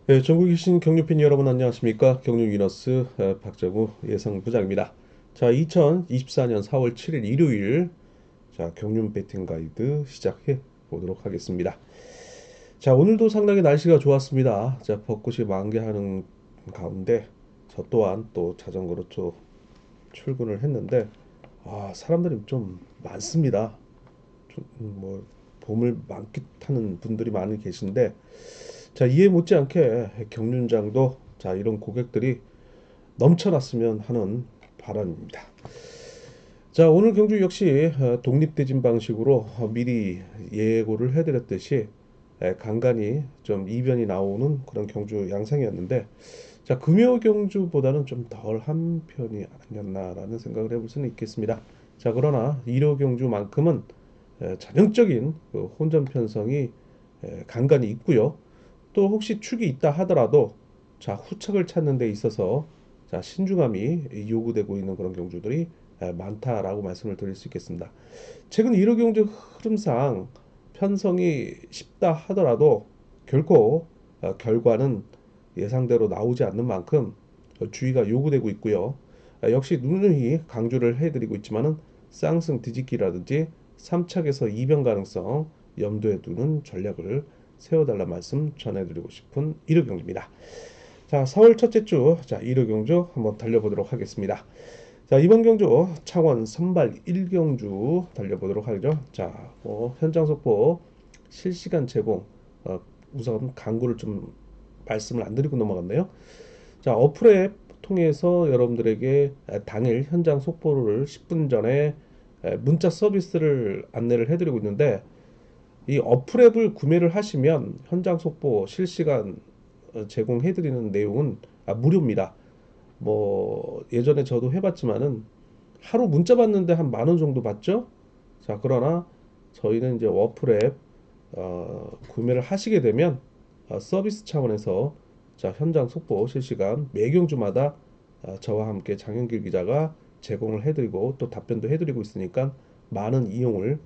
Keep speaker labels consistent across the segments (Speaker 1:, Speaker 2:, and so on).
Speaker 1: 네, 전국에 계신 경유팬 여러분 안녕하십니까? 경유 위너스 박정우 예상부장입니다. 자, 2024년 4월 7일 일요일 자, 경륜 배팅 가이드 시작해 보도록 하겠습니다. 자, 오늘도 상당히 날씨가 좋았습니다. 자, 벚꽃이 만개하는 가운데 저 또한 또 자전거로 또 출근을 했는데 사람들이 좀 많습니다. 뭐 봄을 만끽하는 분들이 많이 계신데 자, 이에 못지않게 경륜장도 자, 이런 고객들이 넘쳐났으면 하는 바람입니다. 자, 오늘 경주 역시 독립대진 방식으로 미리 예고를 해드렸듯이 간간히 좀 이변이 나오는 그런 경주 양상이었는데 자, 금요 경주보다는 좀 덜한 편이 아니었나라는 생각을 해볼 수는 있겠습니다. 자, 그러나 일요 경주만큼은 전형적인 그 혼전 편성이 간간히 있고요. 또 혹시 축이 있다 하더라도 자, 후척을 찾는 데 있어서 자, 신중함이 요구되고 있는 그런 경주들이 많다라고 말씀을 드릴 수 있겠습니다. 최근 1호 경주 흐름상 편성이 쉽다 하더라도 결코 결과는 예상대로 나오지 않는 만큼 주의가 요구되고 있고요. 역시 누누이 강조를 해드리고 있지만은 쌍승 뒤집기라든지 3착에서 이변 가능성 염두에 두는 전략을 세워달라 말씀 전해드리고 싶은 1호 경주입니다. 자, 4월 첫째 주, 자, 1호 경주 한번 달려보도록 하겠습니다. 자, 이번 경주 창원 선발 1경주 달려보도록 하죠. 자, 현장 속보 실시간 제공, 우선 강구를 좀 말씀을 안 드리고 넘어갔네요. 자, 어플 앱 통해서 여러분들에게 당일 현장 속보를 10분 전에 문자 서비스를 안내를 해드리고 있는데 이 어플 앱을 구매를 하시면 현장 속보 실시간 제공해드리는 내용은 무료입니다. 뭐 예전에 저도 해봤지만은 하루 문자 받는데 한 10,000원 정도 받죠? 자, 그러나 저희는 이제 어플 앱 구매를 하시게 되면 서비스 차원에서 자, 현장 속보 실시간 매경주마다 저와 함께 장현길 기자가 제공을 해드리고 또 답변도 해드리고 있으니까 많은 이용을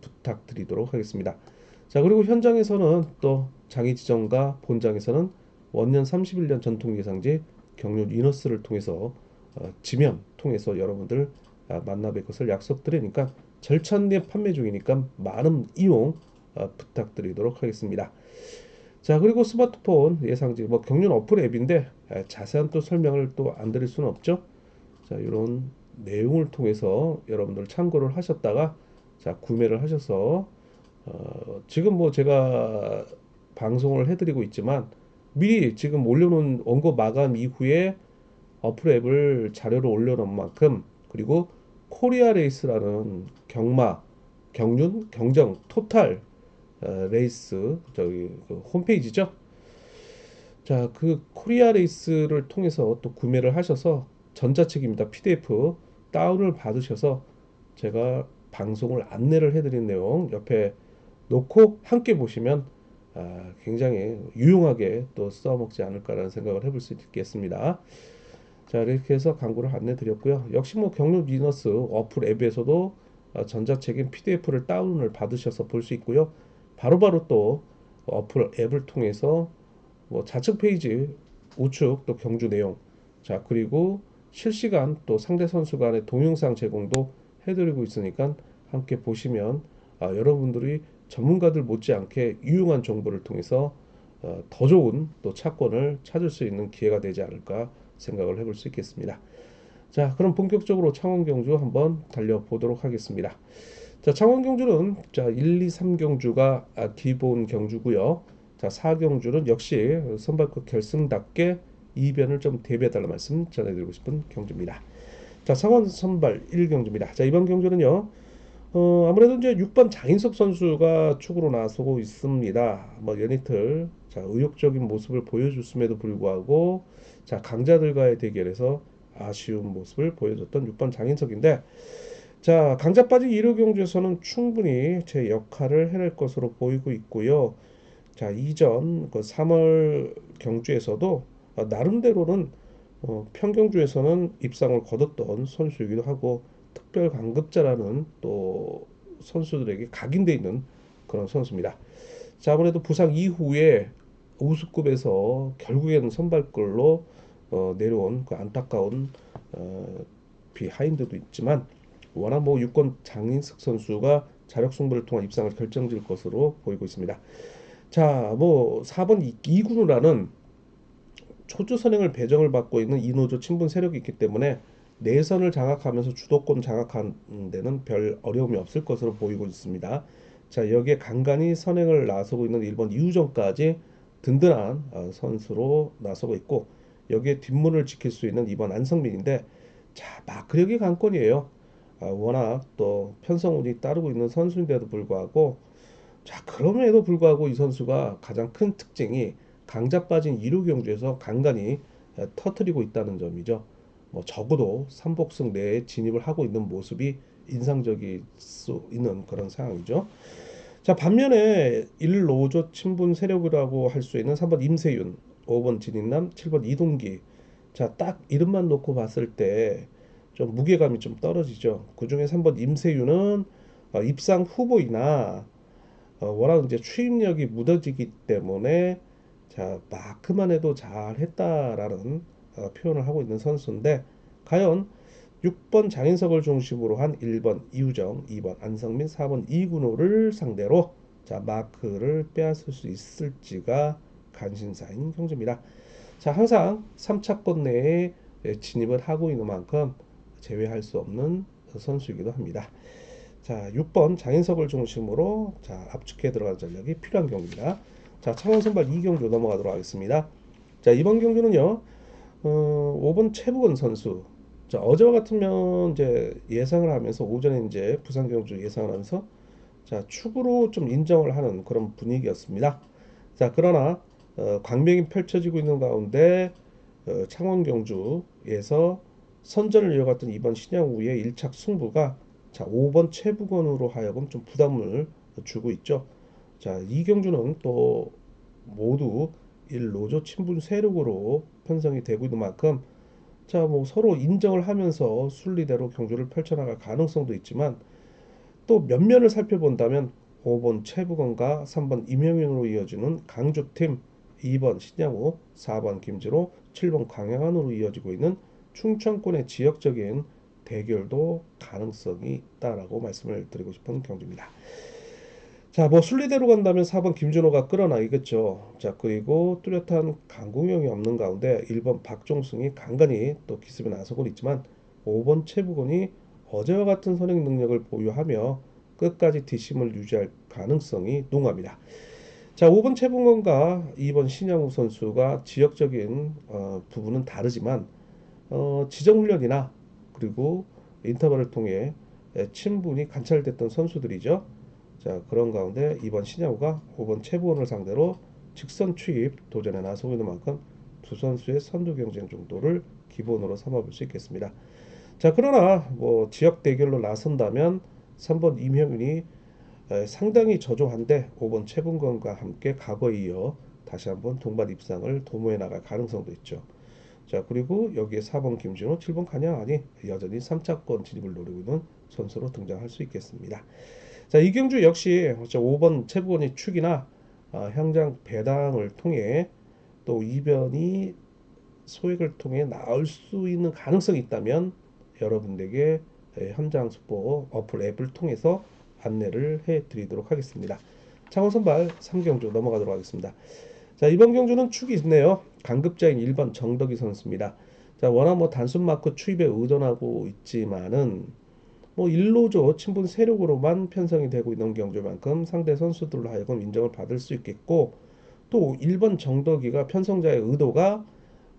Speaker 1: 부탁드리도록 하겠습니다. 자, 그리고 현장에서는 또 장애 지정과 본장에서는 원년 31년 전통 예상지 경륜 이너스를 통해서 지면 통해서 여러분들 만나 뵐 것을 약속드리니까 절찬리에 판매 중이니까 많은 이용 부탁드리도록 하겠습니다. 자, 그리고 스마트폰 예상지 뭐 경륜 어플 앱인데 자세한 또 설명을 또 안 드릴 수는 없죠. 자, 이런 내용을 통해서 여러분들 참고를 하셨다가 자, 구매를 하셔서 지금 뭐 제가 방송을 해드리고 있지만 미리 지금 올려놓은 원고 마감 이후에 어플 앱을 자료로 올려놓은 만큼 그리고 코리아 레이스라는 경마, 경륜, 경정, 토탈 레이스 저기 그 홈페이지죠. 자, 그 코리아 레이스를 통해서 또 구매를 하셔서 전자책입니다. PDF 다운을 받으셔서 제가 방송을 안내를 해드린 내용 옆에 놓고 함께 보시면 굉장히 유용하게 또 써먹지 않을까라는 생각을 해볼 수 있겠습니다. 자, 이렇게 해서 광고를 안내 드렸고요. 역시 뭐 경로 비너스 어플 앱에서도 전자책인 PDF를 다운을 받으셔서 볼 수 있고요. 바로바로 또 어플 앱을 통해서 뭐 좌측 페이지 우측 또 경주 내용 자, 그리고 실시간 또 상대 선수 간의 동영상 제공도 해드리고 있으니까 함께 보시면 여러분들이 전문가들 못지않게 유용한 정보를 통해서 더 좋은 또 차권을 찾을 수 있는 기회가 되지 않을까 생각을 해볼 수 있겠습니다. 자, 그럼 본격적으로 창원 경주 한번 달려보도록 하겠습니다. 자, 창원 경주는 자, 1, 2, 3 경주가 기본 경주고요. 자, 4 경주는 역시 선발급 결승답게 이변을 좀 대비해달라 말씀 전해드리고 싶은 경주입니다. 자, 창원 선발 1경주입니다. 자, 이번 경주는요. 아무래도 이제 6번 장인석 선수가 축으로 나서고 있습니다. 뭐 연이틀 자, 의욕적인 모습을 보여줬음에도 불구하고 자, 강자들과의 대결에서 아쉬운 모습을 보여줬던 6번 장인석인데 자, 강자 빠진 1호 경주에서는 충분히 제 역할을 해낼 것으로 보이고 있고요. 자, 이전 그 3월 경주에서도 나름대로는 평경주에서는 입상을 거뒀던 선수이기도 하고 특별 강급자라는 또 선수들에게 각인돼 있는 그런 선수입니다. 자, 아무래도 부상 이후에 우수급에서 결국에는 선발골로 내려온 그 안타까운 어, 비하인드도 있지만 워낙 뭐 유권 장인석 선수가 자력 승부를 통한 입상을 결정질 것으로 보이고 있습니다. 자, 뭐 4번 이군우라는 초주 선행을 배정을 받고 있는 이노조 친분 세력이 있기 때문에 내선을 장악하면서 주도권 장악하는 데는 별 어려움이 없을 것으로 보이고 있습니다. 자, 여기에 간간히 선행을 나서고 있는 1번 이우정까지 든든한 선수로 나서고 있고 여기에 뒷문을 지킬 수 있는 2번 안성민인데 자, 마크력이 관건이에요. 워낙 또 편성운이 따르고 있는 선수인데도 불구하고 자, 그럼에도 불구하고 이 선수가 가장 큰 특징이 강자 빠진 2루 경주에서 간간히 터트리고 있다는 점이죠. 뭐 적어도 3복승 내에 진입을 하고 있는 모습이 인상적일 수 있는 그런 상황이죠. 자, 반면에 1로조 친분 세력이라고 할 수 있는 3번 임세윤, 5번 진인남, 7번 이동기. 자, 딱 이름만 놓고 봤을 때 좀 무게감이 좀 떨어지죠. 그중에 3번 임세윤은 입상 후보이나 워낙 이제 추임력이 묻어지기 때문에 자 마크만 해도 잘했다라는 표현을 하고 있는 선수인데 과연 6번 장인석을 중심으로 한 1번 이우정, 2번 안성민, 4번 이군호를 상대로 자 마크를 빼앗을 수 있을지가 관심사인 경주입니다. 자 항상 3차권 내에 진입을 하고 있는 만큼 제외할 수 없는 선수이기도 합니다. 자, 6번 장인석을 중심으로 자, 압축해 들어간 전략이 필요한 경기입니다. 자, 창원 선발 2경주 넘어가도록 하겠습니다. 자, 이번 경주는요. 5번 최부건 선수. 자, 어제와 같으면 이제 예상을 하면서 오전에 이제 부산 경주 예상을 하면서 자, 축으로 좀 인정을 하는 그런 분위기였습니다. 자, 그러나 광명이 펼쳐지고 있는 가운데 창원 경주에서 선전을 이어갔던 이번 신양우의 1착 승부가 자 5번 최부건으로 하여금 좀 부담을 주고 있죠. 자 이경주는 또 모두 1노조 친분 세력으로 편성이 되고 있는 만큼 자 뭐 서로 인정을 하면서 순리대로 경주를 펼쳐나갈 가능성도 있지만 또 면면을 살펴본다면 5번 최부건과 3번 임영윤으로 이어지는 강주팀 2번 신양호 4번 김지로 7번 강양한으로 이어지고 있는 충청권의 지역적인 대결도 가능성이 있다라고 말씀을 드리고 싶은 경주입니다. 자, 뭐 순리대로 간다면 4번 김준호가 끌어나가겠죠. 자, 그리고 뚜렷한 강공영이 없는 가운데 1번 박종승이 간간히 또 기습에 나서고 있지만 5번 최부건이 어제와 같은 선행 능력을 보유하며 끝까지 뒷심을 유지할 가능성이 농후합니다. 자, 5번 최봉건과 2번 신양우 선수가 지역적인 부분은 다르지만 지정 훈련이나 그리고 인터벌을 통해 친분이 관찰됐던 선수들이죠. 자, 그런 가운데 이번 신야후가 5번 최부원을 상대로 직선 추입 도전에 나서고 있는 만큼 두 선수의 선두 경쟁 정도를 기본으로 삼아볼 수 있겠습니다. 자, 그러나 뭐 지역 대결로 나선다면 3번 임형윤이 상당히 저조한데 5번 최bun건과 함께 과거에 이어 다시 한번 동반 입상을 도모해 나갈 가능성도 있죠. 자, 그리고 여기에 4번 김진호, 7번 간양안이 여전히 3차권 진입을 노리고 있는 선수로 등장할 수 있겠습니다. 자, 이경주 역시 5번 최부원의 축이나 현장 배당을 통해 또 이변이 소액을 통해 나올 수 있는 가능성이 있다면 여러분들에게 현장 속보 어플 앱을 통해서 안내를 해드리도록 하겠습니다. 창원 선발 3경주 넘어가도록 하겠습니다. 자, 이번 경주는 축이 있네요. 강급자인 1번 정덕이 선수입니다. 자, 워낙 뭐 단순 마크 추입에 의존하고 있지만은 뭐 일로조 친분 세력으로만 편성이 되고 있는 경주만큼 상대 선수들로 하여금 인정을 받을 수 있겠고 또 1번 정덕이가 편성자의 의도가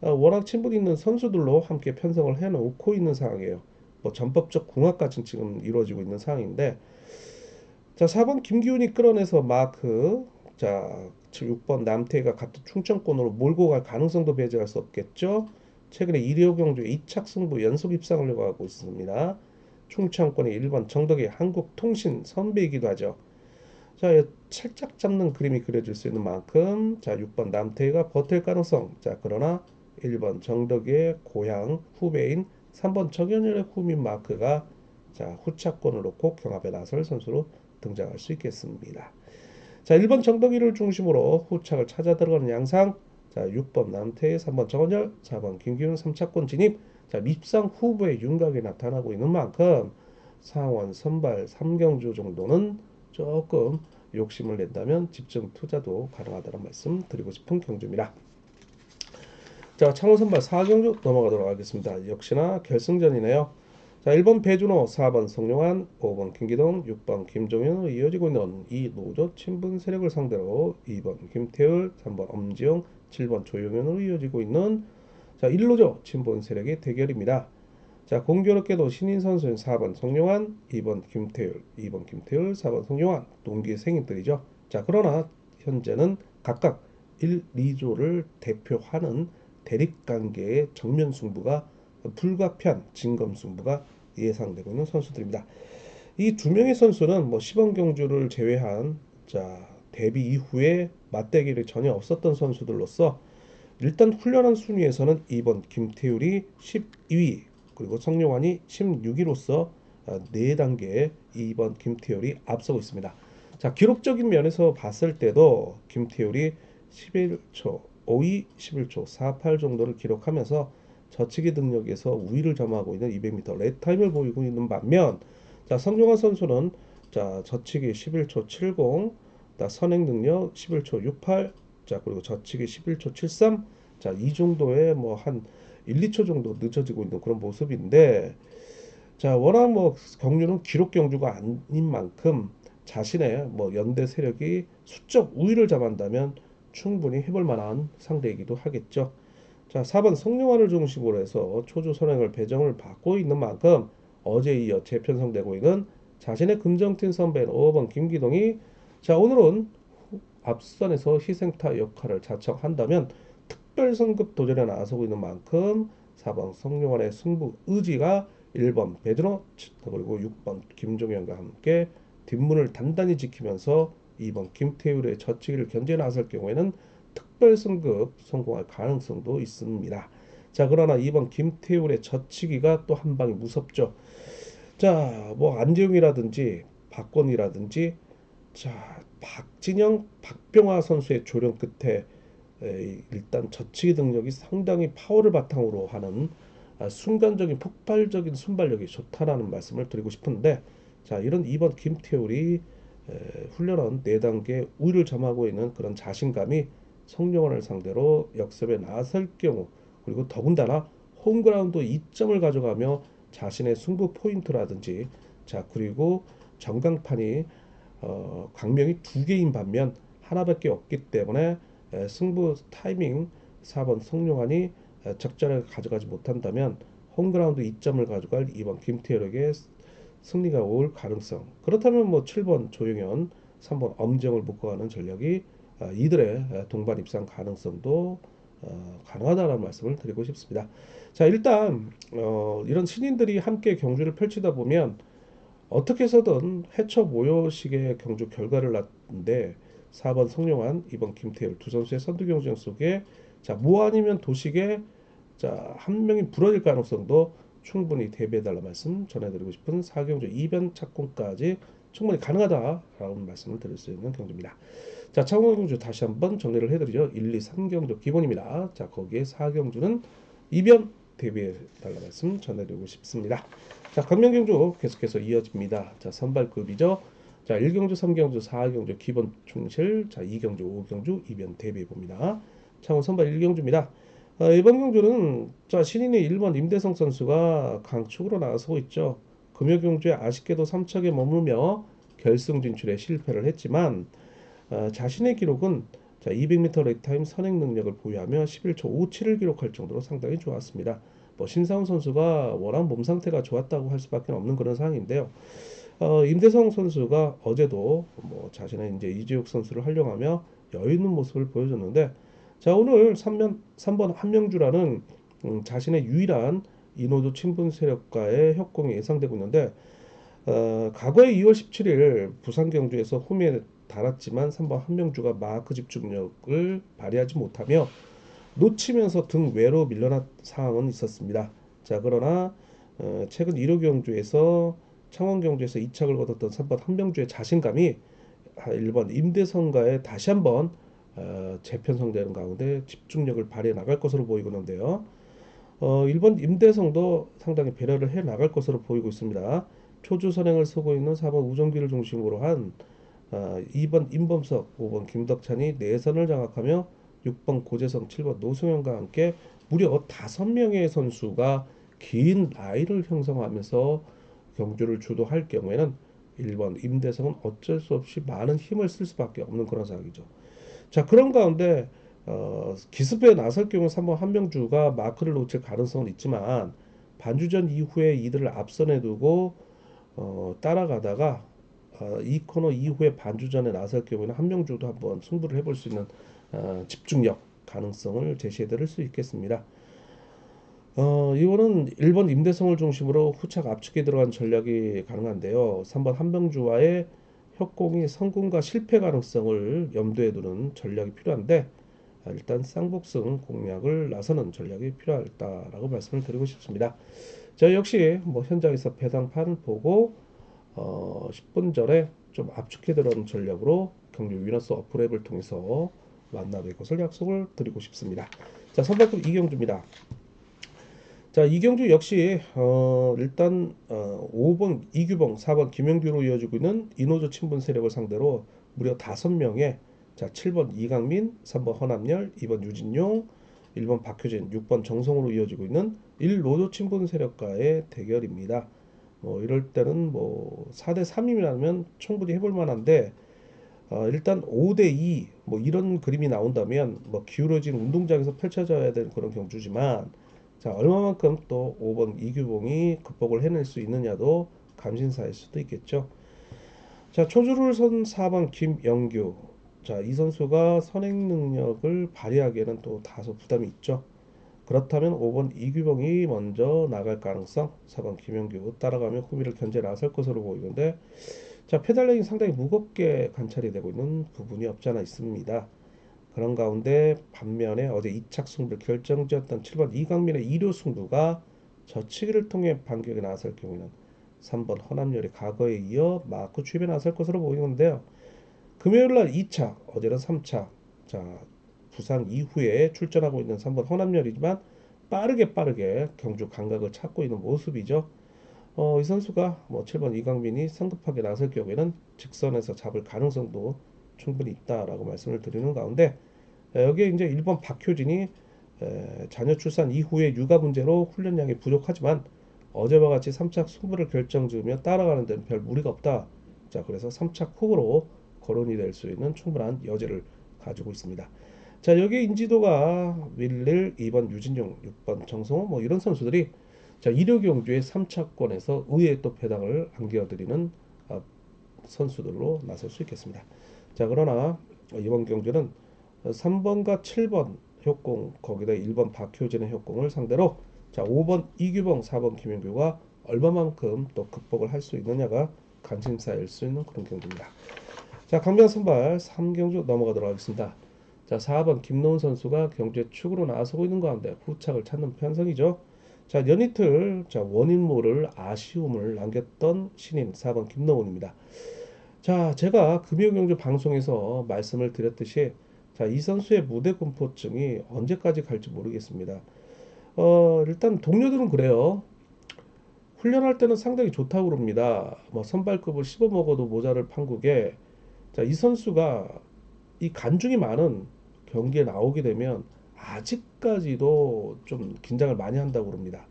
Speaker 1: 워낙 친분 있는 선수들로 함께 편성을 해놓고 있는 상황이에요. 뭐 전법적 궁합까지 지금 이루어지고 있는 상황인데 자 4번 김기훈이 끌어내서 마크 자 6번 남태희가 같은 충청권으로 몰고 갈 가능성도 배제할 수 없겠죠. 최근에 1.25 경주 2착 승부 연속 입상을 하고 있습니다. 충청권의 1번 정덕의 한국통신 선배이기도 하죠. 자, 살짝 잡는 그림이 그려질 수 있는 만큼 자 6번 남태희가 버틸 가능성 자 그러나 1번 정덕의 고향 후배인 3번 정현열의 후민 마크가 자 후차권을 놓고 경합에 나설 선수로 등장할 수 있겠습니다. 자, 1번 정덕이를 중심으로 후착을 찾아 들어가는 양상. 자, 6번 남태희, 3번 정원열, 4번 김기훈 3차권 진입. 자, 밉상 후보의 윤곽이 나타나고 있는 만큼 상원 선발 3경주 정도는 조금 욕심을 낸다면 집중 투자도 가능하다는 말씀 드리고 싶은 경주입니다. 자, 창원 선발 4경주 넘어가도록 하겠습니다. 역시나 결승전이네요. 자, 1번 배준호, 4번 성룡환, 5번 김기동, 6번 김종현으로 이어지고 있는 이 노조 친분 세력을 상대로 2번 김태율, 3번 엄지영, 7번 조용현으로 이어지고 있는 자, 1노조 친분 세력의 대결입니다. 자, 공교롭게도 신인 선수는 4번 성룡환, 2번 김태율, 4번 성룡환 동기 생인들이죠. 자, 그러나 현재는 각각 1, 2조를 대표하는 대립관계의 정면 승부가 불가피한 진검 승부가 예상되고 있는 선수들입니다. 이 두 명의 선수는 뭐 시범 경주를 제외한 자, 데뷔 이후에 맞대결이 전혀 없었던 선수들로서 일단 훈련한 순위에서는 2번 김태율이 12위, 그리고 성룡환이 16위로서 4단계 2번 김태율이 앞서고 있습니다. 자, 기록적인 면에서 봤을 때도 김태율이 11초 52, 11초 48 정도를 기록하면서 저치기 능력에서 우위를 점하고 있는 200m 렛타임을 보이고 있는 반면, 자, 성룡환 선수는 자, 저치기 11초 70, 선행 능력 11초 68, 자, 그리고 저치기 11초 73, 자, 이 정도의 뭐 한 1, 2초 정도 늦어지고 있는 그런 모습인데, 자, 워낙 뭐 경주는 기록 경주가 아닌 만큼 자신의 뭐 연대 세력이 수적 우위를 잡았다면 충분히 해볼 만한 상대이기도 하겠죠. 자, 4번 성룡환을 중심으로 해서 초조 선행을 배정을 받고 있는 만큼 어제 이어 재편성되고 있는 자신의 금정팀 선배인 5번 김기동이 자, 오늘은 앞선에서 희생타 역할을 자청한다면 특별 성급 도전에 나서고 있는 만큼 4번 성룡환의 승부 의지가 1번 배준호 그리고 6번 김종현과 함께 뒷문을 단단히 지키면서 2번 김태율의 저치기를 견제해 나설 경우에는 특별 승급 성공할 가능성도 있습니다. 자, 그러나 2번 김태율의 저치기가 또 한 방이 무섭죠. 자, 뭐 안재웅이라든지 박건이라든지 자, 박진영, 박병화 선수의 조련 끝에 일단 저치기 능력이 상당히 파워를 바탕으로 하는 순간적인 폭발적인 순발력이 좋다라는 말씀을 드리고 싶은데, 자, 이런 2번 김태율이 훈련한 4단계 우위를 점하고 있는 그런 자신감이 성룡환을 상대로 역습에 나설 경우, 그리고 더군다나 홈그라운드 2점을 가져가며 자신의 승부 포인트라든지, 자, 그리고 전광판이 광명이 2개인 반면 하나밖에 없기 때문에 승부 타이밍 4번 성룡환이 적절하게 가져가지 못한다면 홈그라운드 2점을 가져갈 2번 김태열에게 승리가 올 가능성, 그렇다면 뭐 7번 조용현, 3번 엄정을 묶어가는 전략이 이들의 동반 입상 가능성도 가능하다는 말씀을 드리고 싶습니다. 자, 일단 이런 신인들이 함께 경주를 펼치다 보면 어떻게 해서든 해처 모여식의 경주 결과를 낳는데 4번 성룡환, 2번 김태율 두 선수의 선두 경쟁 속에 자, 뭐 아니면 도식에 자, 한 명이 부러질 가능성도 충분히 대비해달라 말씀 전해드리고 싶은 4경주 2변 착공까지 충분히 가능하다라는 말씀을 드릴 수 있는 경주입니다. 자, 창원 경주 다시 한번 정리를 해드리죠. 1, 2, 3경주 기본입니다. 자, 거기에 4경주는 2변 대비해달라 말씀 전해드리고 싶습니다. 자, 강명경주 계속해서 이어집니다. 자, 선발급이죠. 자, 1경주, 3경주, 4경주 기본 충실. 자, 2경주, 5경주 2변 대비해 봅니다. 창원 선발 1경주입니다. 이번 경주는 자, 신인의 1번 임대성 선수가 강축으로 나서고 있죠. 금요경주에 아쉽게도 3척에 머물며 결승 진출에 실패를 했지만 자신의 기록은 자, 200m 렉타임 선행 능력을 보유하며 11초 57을 기록할 정도로 상당히 좋았습니다. 뭐 신상훈 선수가 워낙 몸 상태가 좋았다고 할 수밖에 없는 그런 상황인데요. 임대성 선수가 어제도 뭐 자신의 이제 이재욱 선수를 활용하며 여유 있는 모습을 보여줬는데, 자, 오늘 3번 한명주라는 자신의 유일한 이노조 친분 세력과의 협공이 예상되고 있는데, 과거에 2월 17일 부산 경주에서 홈에 달았지만 3번 한명주가 마크 집중력을 발휘하지 못하며 놓치면서 등 외로 밀려난 상황은 있었습니다. 자, 그러나 최근 1호 경주에서 창원 경주에서 2착을 거뒀던 3번 한명주의 자신감이 1번 임대성과의 다시 한번 재편성되는 가운데 집중력을 발휘해 나갈 것으로 보이고 있는데요. 1번 임대성도 상당히 배려를 해 나갈 것으로 보이고 있습니다. 초주 선행을 서고 있는 4번 우정기를 중심으로 한 2번 임범석, 5번 김덕찬이 내선을 장악하며 6번 고재성, 7번 노승현과 함께 무려 5명의 선수가 긴 라인을 형성하면서 경주를 주도할 경우에는 1번 임대성은 어쩔 수 없이 많은 힘을 쓸 수밖에 없는 그런 상황이죠. 자, 그런 가운데 기습에 나설 경우 3번 한명주가 마크를 놓칠 가능성은 있지만 반주전 이후에 이들을 앞선에 두고 따라가다가 이 코너 이후에 반주전에 나설 경우에는 한명주도 한번 승부를 해볼 수 있는 집중력 가능성을 제시해 드릴 수 있겠습니다. 이거는 1번 임대성을 중심으로 후착 압축에 들어간 전략이 가능한데요. 3번 한명주와의 협공이 성공과 실패 가능성을 염두에 두는 전략이 필요한데 일단 쌍복승 공략을 나서는 전략이 필요하다라고 말씀을 드리고 싶습니다. 저 역시 뭐 현장에서 배당판을 보고 10분 전에 좀 압축해 들어온 전략으로 경주 위너스 어플앱을 통해서 만나뵐 것을 약속을 드리고 싶습니다. 자, 선발급 이경주입니다. 자, 이경주 역시 일단 5번 이규봉, 4번 김영규로 이어지고 있는 이노조 친분 세력을 상대로 무려 5명의 자, 7번 이강민, 3번 허남열, 2번 유진용, 1번 박효진, 6번 정성으로 이어지고 있는 1노조 친분 세력과의 대결입니다. 이럴 때는 뭐 4대 3이라면 충분히 해볼 만한데 일단 5대 2 뭐 이런 그림이 나온다면 뭐 기울어진 운동장에서 펼쳐져야 되는 그런 경주지만 자, 얼마만큼 또 5번 이규봉이 극복을 해낼 수 있느냐도 감신사일 수도 있겠죠. 자, 초주를 선 4번 김영규. 자, 이 선수가 선행 능력을 발휘하기에는 또 다소 부담이 있죠. 그렇다면 5번 이규봉이 먼저 나갈 가능성, 4번 김영규 따라가며 후미를 견제 나설 것으로 보이는데 자, 페달링이 상당히 무겁게 관찰이 되고 있는 부분이 없지 않아 있습니다. 그런 가운데 반면에 어제 2착 승부를 결정지었던 7번 이강민의 2루 승부가 저치기를 통해 반격에 나설 경우에는 3번 허남열이 과거에 이어 마크 추입에 나설 것으로 보이는데요. 금요일날 2착, 어제는 3착. 자, 부상 이후에 출전하고 있는 3번 허남열이지만 빠르게 경주 감각을 찾고 있는 모습이죠. 이 선수가 뭐 7번 이강민이 성급하게 나설 경우에는 직선에서 잡을 가능성도 충분히 있다라고 말씀을 드리는 가운데 여기에 이제 1번 박효진이 자녀 출산 이후에 육아 문제로 훈련량이 부족하지만 어제와 같이 3착 승부를 결정지으며 따라가는 데는 별 무리가 없다. 자, 그래서 3착 후보로 거론이 될 수 있는 충분한 여지를 가지고 있습니다. 자, 여기 인지도가 윌릴, 2번 유진용, 6번 정성호 뭐 이런 선수들이 자, 1호 경주의 3차권에서 의외의 또 배당을 안겨드리는 선수들로 나설 수 있겠습니다. 자, 그러나 이번 경주는 3번과 7번 협공 거기다 1번 박효진의 협공을 상대로 자, 5번 이규봉, 4번 김영규가 얼마만큼 또 극복을 할 수 있느냐가 관심사일 수 있는 그런 경주입니다. 자, 강변 선발 3경주 넘어가도록 하겠습니다. 자, 4번 김노은 선수가 경주에 축으로 나서고 있는 가운데 후착을 찾는 편성이죠. 자, 연이틀 자, 원인 모를 아쉬움을 남겼던 신인 4번 김노은입니다. 자, 제가 금요경주 방송에서 말씀을 드렸듯이 자, 이 선수의 무대 공포증이 언제까지 갈지 모르겠습니다. 일단 동료들은 그래요. 훈련할 때는 상당히 좋다고 그럽니다. 뭐 선발급을 씹어 먹어도 모자를 판국에 자, 이 선수가 이 간중이 많은 경기에 나오게 되면 아직까지도 좀 긴장을 많이 한다고 그럽니다.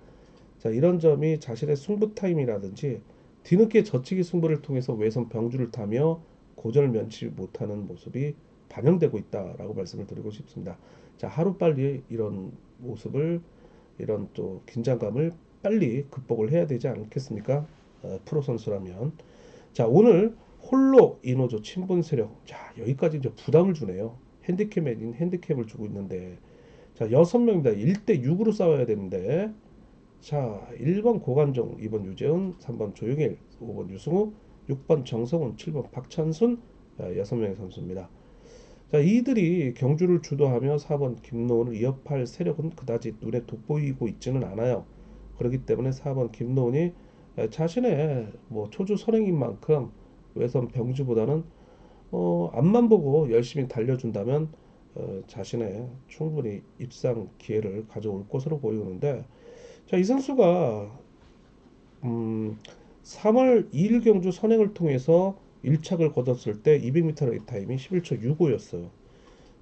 Speaker 1: 자, 이런 점이 자신의 승부 타임이라든지 뒤늦게 젖히기 승부를 통해서 외선 병주를 타며 고전을 면치 못하는 모습이 반영되고 있다라고 말씀을 드리고 싶습니다. 자, 하루빨리 이런 모습을 이런 또 긴장감을 빨리 극복을 해야 되지 않겠습니까? 프로 선수라면. 자, 오늘 홀로 이노조 친분 세력. 자, 여기까지 이제 부담을 주네요. 핸디캡 아닌 핸디캡을 주고 있는데. 자, 6명입니다. 1대 6으로 싸워야 되는데. 자, 1번 고관종, 2번 유재훈, 3번 조용일, 5번 유승우, 6번 정성훈, 7번 박찬순, 6명의 선수입니다. 자, 이들이 경주를 주도하며 4번 김노은을 위협할 세력은 그다지 눈에 돋보이고 있지는 않아요. 그렇기 때문에 4번 김노은이 자신의 뭐 초주 선행인 만큼 외선 병주보다는 앞만 보고 열심히 달려준다면 자신의 충분히 입상 기회를 가져올 것으로 보이는데, 자, 이 선수가 3월 2일 경주 선행을 통해서 1착을 거뒀을 때 200m 레이 타임이 11초 65였어요.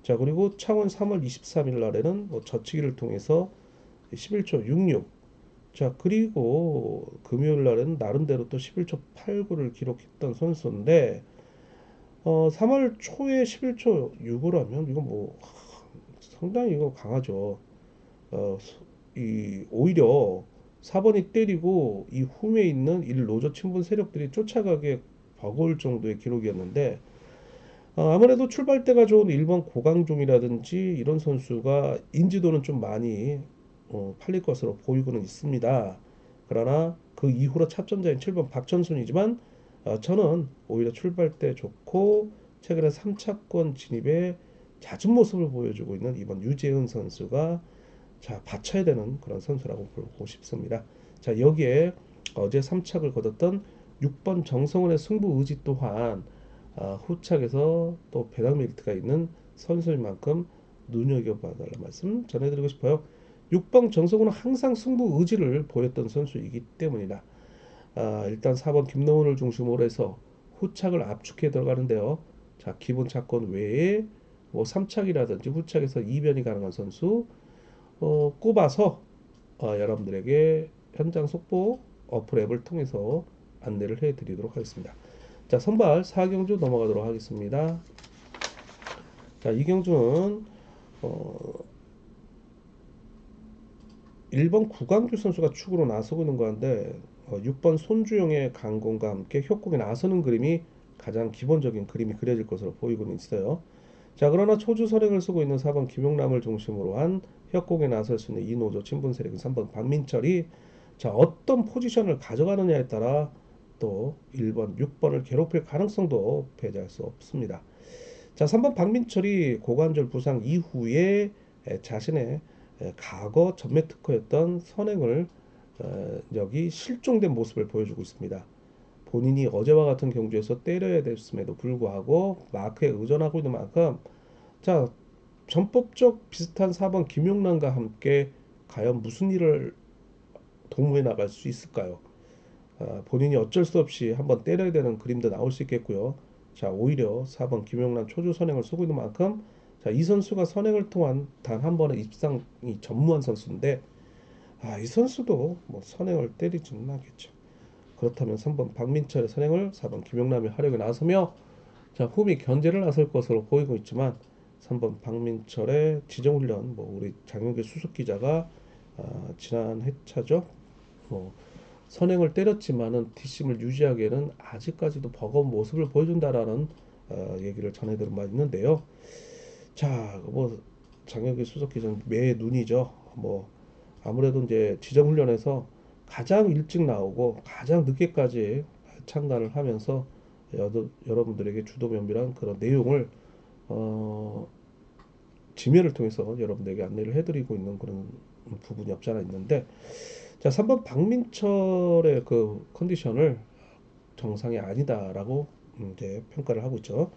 Speaker 1: 자, 그리고 창원 3월 23일 날에는 뭐 젖히기를 통해서 11초 66. 자, 그리고 금요일 날에는 나름대로 또 11초 89를 기록했던 선수인데, 3월 초에 11초 6으라면 이거 뭐 상당히 이거 강하죠. 오히려 4번이 때리고 이 홈에 있는 일 노조 친분 세력들이 쫓아가게 버거울 정도의 기록이었는데, 아무래도 출발대가 좋은 1번 고강종이라든지 이런 선수가 인지도는 좀 많이 팔릴 것으로 보이고는 있습니다. 그러나 그 이후로 찹전자인 7번 박천순이지만, 저는 오히려 출발대 좋고 최근에 3차권 진입에 잦은 모습을 보여주고 있는 이번 유재은 선수가 자 받쳐야 되는 그런 선수라고 보고 싶습니다. 자, 여기에 어제 3착을 거뒀던 6번 정성원의 승부 의지 또한 후착에서 또 배당 메리트가 있는 선수인 만큼 눈여겨봐달라는 말씀 전해드리고 싶어요. 6번 정성훈은 항상 승부 의지를 보였던 선수이기 때문이다. 일단 4번 김노훈을 중심으로 해서 후착을 압축해 들어가는데요. 자, 기본 차권 외에 뭐 3착이라든지 후착에서 이변이 가능한 선수 꼽아서 여러분들에게 현장 속보 어플 앱을 통해서 안내를 해드리도록 하겠습니다. 자, 선발 4경주 넘어가도록 하겠습니다. 자, 이 경주는 1번 구강규 선수가 축으로 나서고 있는 가운데 6번 손주영의 강공과 함께 협곡에 나서는 그림이 가장 기본적인 그림이 그려질 것으로 보이고는 있어요. 자, 그러나 초주 선행을 쓰고 있는 4번 김용남을 중심으로 한 협곡에 나설 수 있는 이노조 친분 세력인 3번 박민철이 자, 어떤 포지션을 가져가느냐에 따라 또 1번, 6번을 괴롭힐 가능성도 배제할 수 없습니다. 자, 3번 박민철이 고관절 부상 이후에 자신의 과거 전매 특허였던 선행을 여기 실종된 모습을 보여주고 있습니다. 본인이 어제와 같은 경주에서 때려야 됐음에도 불구하고 마크에 의존하고 있는 만큼 자, 전법적 비슷한 4번 김용남과 함께 과연 무슨 일을 도모해 나갈 수 있을까요? 본인이 어쩔 수 없이 한번 때려야 되는 그림도 나올 수 있겠고요. 자, 오히려 4번 김용남 초주 선행을 쏘고 있는 만큼 자, 이 선수가 선행을 통한 단 한 번의 입상이 전무한 선수인데, 이 선수도 뭐 선행을 때리지는 않겠죠. 그렇다면 3번 박민철의 선행을 4번 김용남이 하려고 나서며 자, 홈이 견제를 나설 것으로 보이고 있지만 3번 박민철의 지정훈련 뭐 우리 장영길 수석 기자가 지난 회차죠. 뭐 선행을 때렸지만은 뒷심을 유지하기에는 아직까지도 버거운 모습을 보여준다라는 얘기를 전해들은 바 있는데요. 자, 뭐 장혁기 수석 기자는 매 눈이죠. 뭐 아무래도 이제 지정 훈련에서 가장 일찍 나오고 가장 늦게까지 참가를 하면서 여러분들에게 주도 면밀한 그런 내용을 어, 지면을 통해서 여러분들에게 안내를 해드리고 있는 그런 부분이 없지 않아 있는데, 자, 3번 박민철의 그 컨디션을 정상이 아니다라고 이제 평가를 하고 있죠.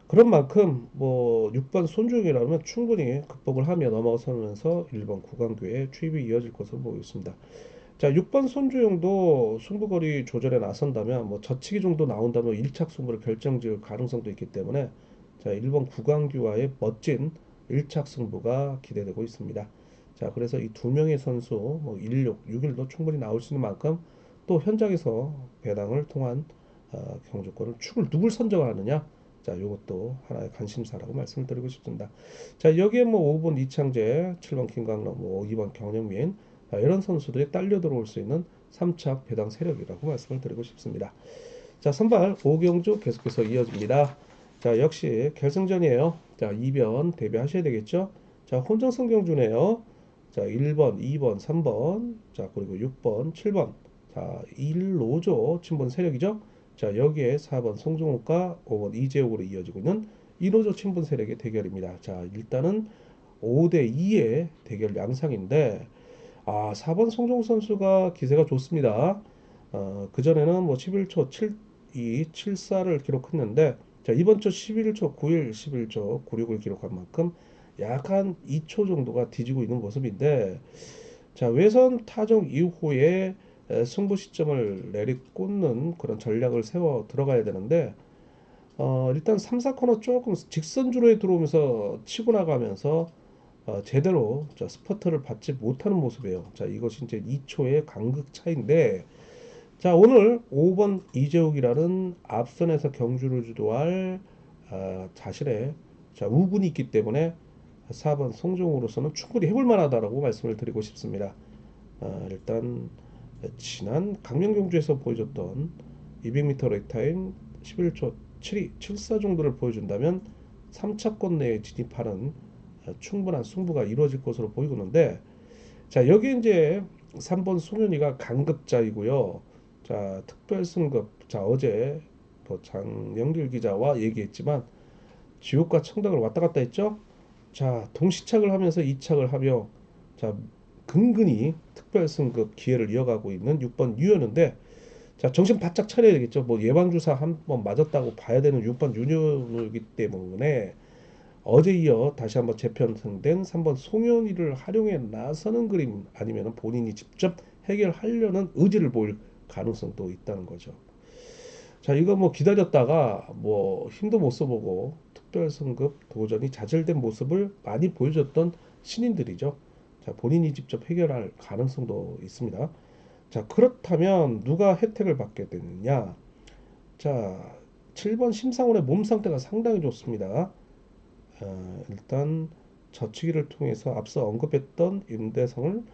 Speaker 1: 그런 만큼 뭐 6번 손주영이라면 충분히 극복을 하며 넘어서면서 1번 구강교의 추입이 이어질 것으로 보이고 있습니다. 자, 6번 손주영도 승부거리 조절에 나선다면 뭐 젖히기 정도 나온다면 1착 승부를 결정지을 가능성도 있기 때문에 자, 1번 구강규와의 멋진 1착 승부가 기대되고 있습니다. 자, 그래서 이 두 명의 선수 뭐 16, 6일도 충분히 나올 수 있는 만큼 또 현장에서 배당을 통한 경주권을 축을 누굴 선정하느냐, 자, 이것도 하나의 관심사라고 말씀을 드리고 싶습니다. 자, 여기에 뭐 5번 이창재, 7번 김강남, 뭐 2번 경영민, 이런 선수들이 딸려 들어올 수 있는 3차 배당 세력이라고 말씀을 드리고 싶습니다. 자, 선발 오경주 계속해서 이어집니다. 자, 역시 결승전이에요. 자, 2변 대비하셔야 되겠죠. 자, 혼전성 경주네요. 자, 1번, 2번, 3번, 자, 그리고 6번, 7번. 자, 1로조 친분 세력이죠. 자, 여기에 4번 송종욱과 5번 이재욱으로 이어지고 있는 1호조 친분 세력의 대결입니다. 자, 일단은 5대 2의 대결 양상인데, 4번 송종욱 선수가 기세가 좋습니다. 그전에는 뭐 11초 72, 74를 기록했는데, 자, 이번 주 11초 9일 11초 96을 기록한 만큼 약 한 2초 정도가 뒤지고 있는 모습인데, 자, 외선 타정 이후에 승부 시점을 내리꽂는 그런 전략을 세워 들어가야 되는데, 일단 3, 4코너 조금 직선주로에 들어오면서 치고 나가면서 제대로 자, 스퍼트를 받지 못하는 모습이에요. 자, 이것이 이제 2초의 간극 차이인데, 자, 오늘 5번 이재욱이라는 앞선에서 경주를 주도할 자신의 자, 우군이 있기 때문에 4번 송정우로서는 충분히 해볼 만하다라고 말씀을 드리고 싶습니다. 일단 지난 강명경주에서 보여줬던 200m 렉타임 11초 72, 74 정도를 보여준다면 3차권 내에 진입하는 충분한 승부가 이루어질 것으로 보이고 있는데, 자, 여기 이제 3번 송현이가 강급자이고요. 자, 특별승급. 자, 어제 뭐 장영길 기자와 얘기했지만 지옥과 청각을 왔다 갔다 했죠. 자, 동시착을 하면서 이착을 하며 자, 근근히 특별승급 기회를 이어가고 있는 6번 유현인데, 자, 정신 바짝 차려야 되겠죠. 뭐 예방주사 한 번 맞았다고 봐야 되는 6번 윤현우이기 때문에 어제 이어 다시 한번 재편성된 3번 송현이를 활용해 나서는 그림, 아니면 본인이 직접 해결하려는 의지를 보일 가능성도 있다는 거죠. 자, 이거 뭐 기다렸다가 뭐 힘도 못 써보고 특별승급 도전이 좌절된 모습을 많이 보여줬던 신인들이죠. 자, 본인이 직접 해결할 가능성도 있습니다. 자, 그렇다면 누가 혜택을 받게 되느냐? 자, 7번 심상훈의 몸 상태가 상당히 좋습니다. 일단 저치기를 통해서 앞서 언급했던 임대성을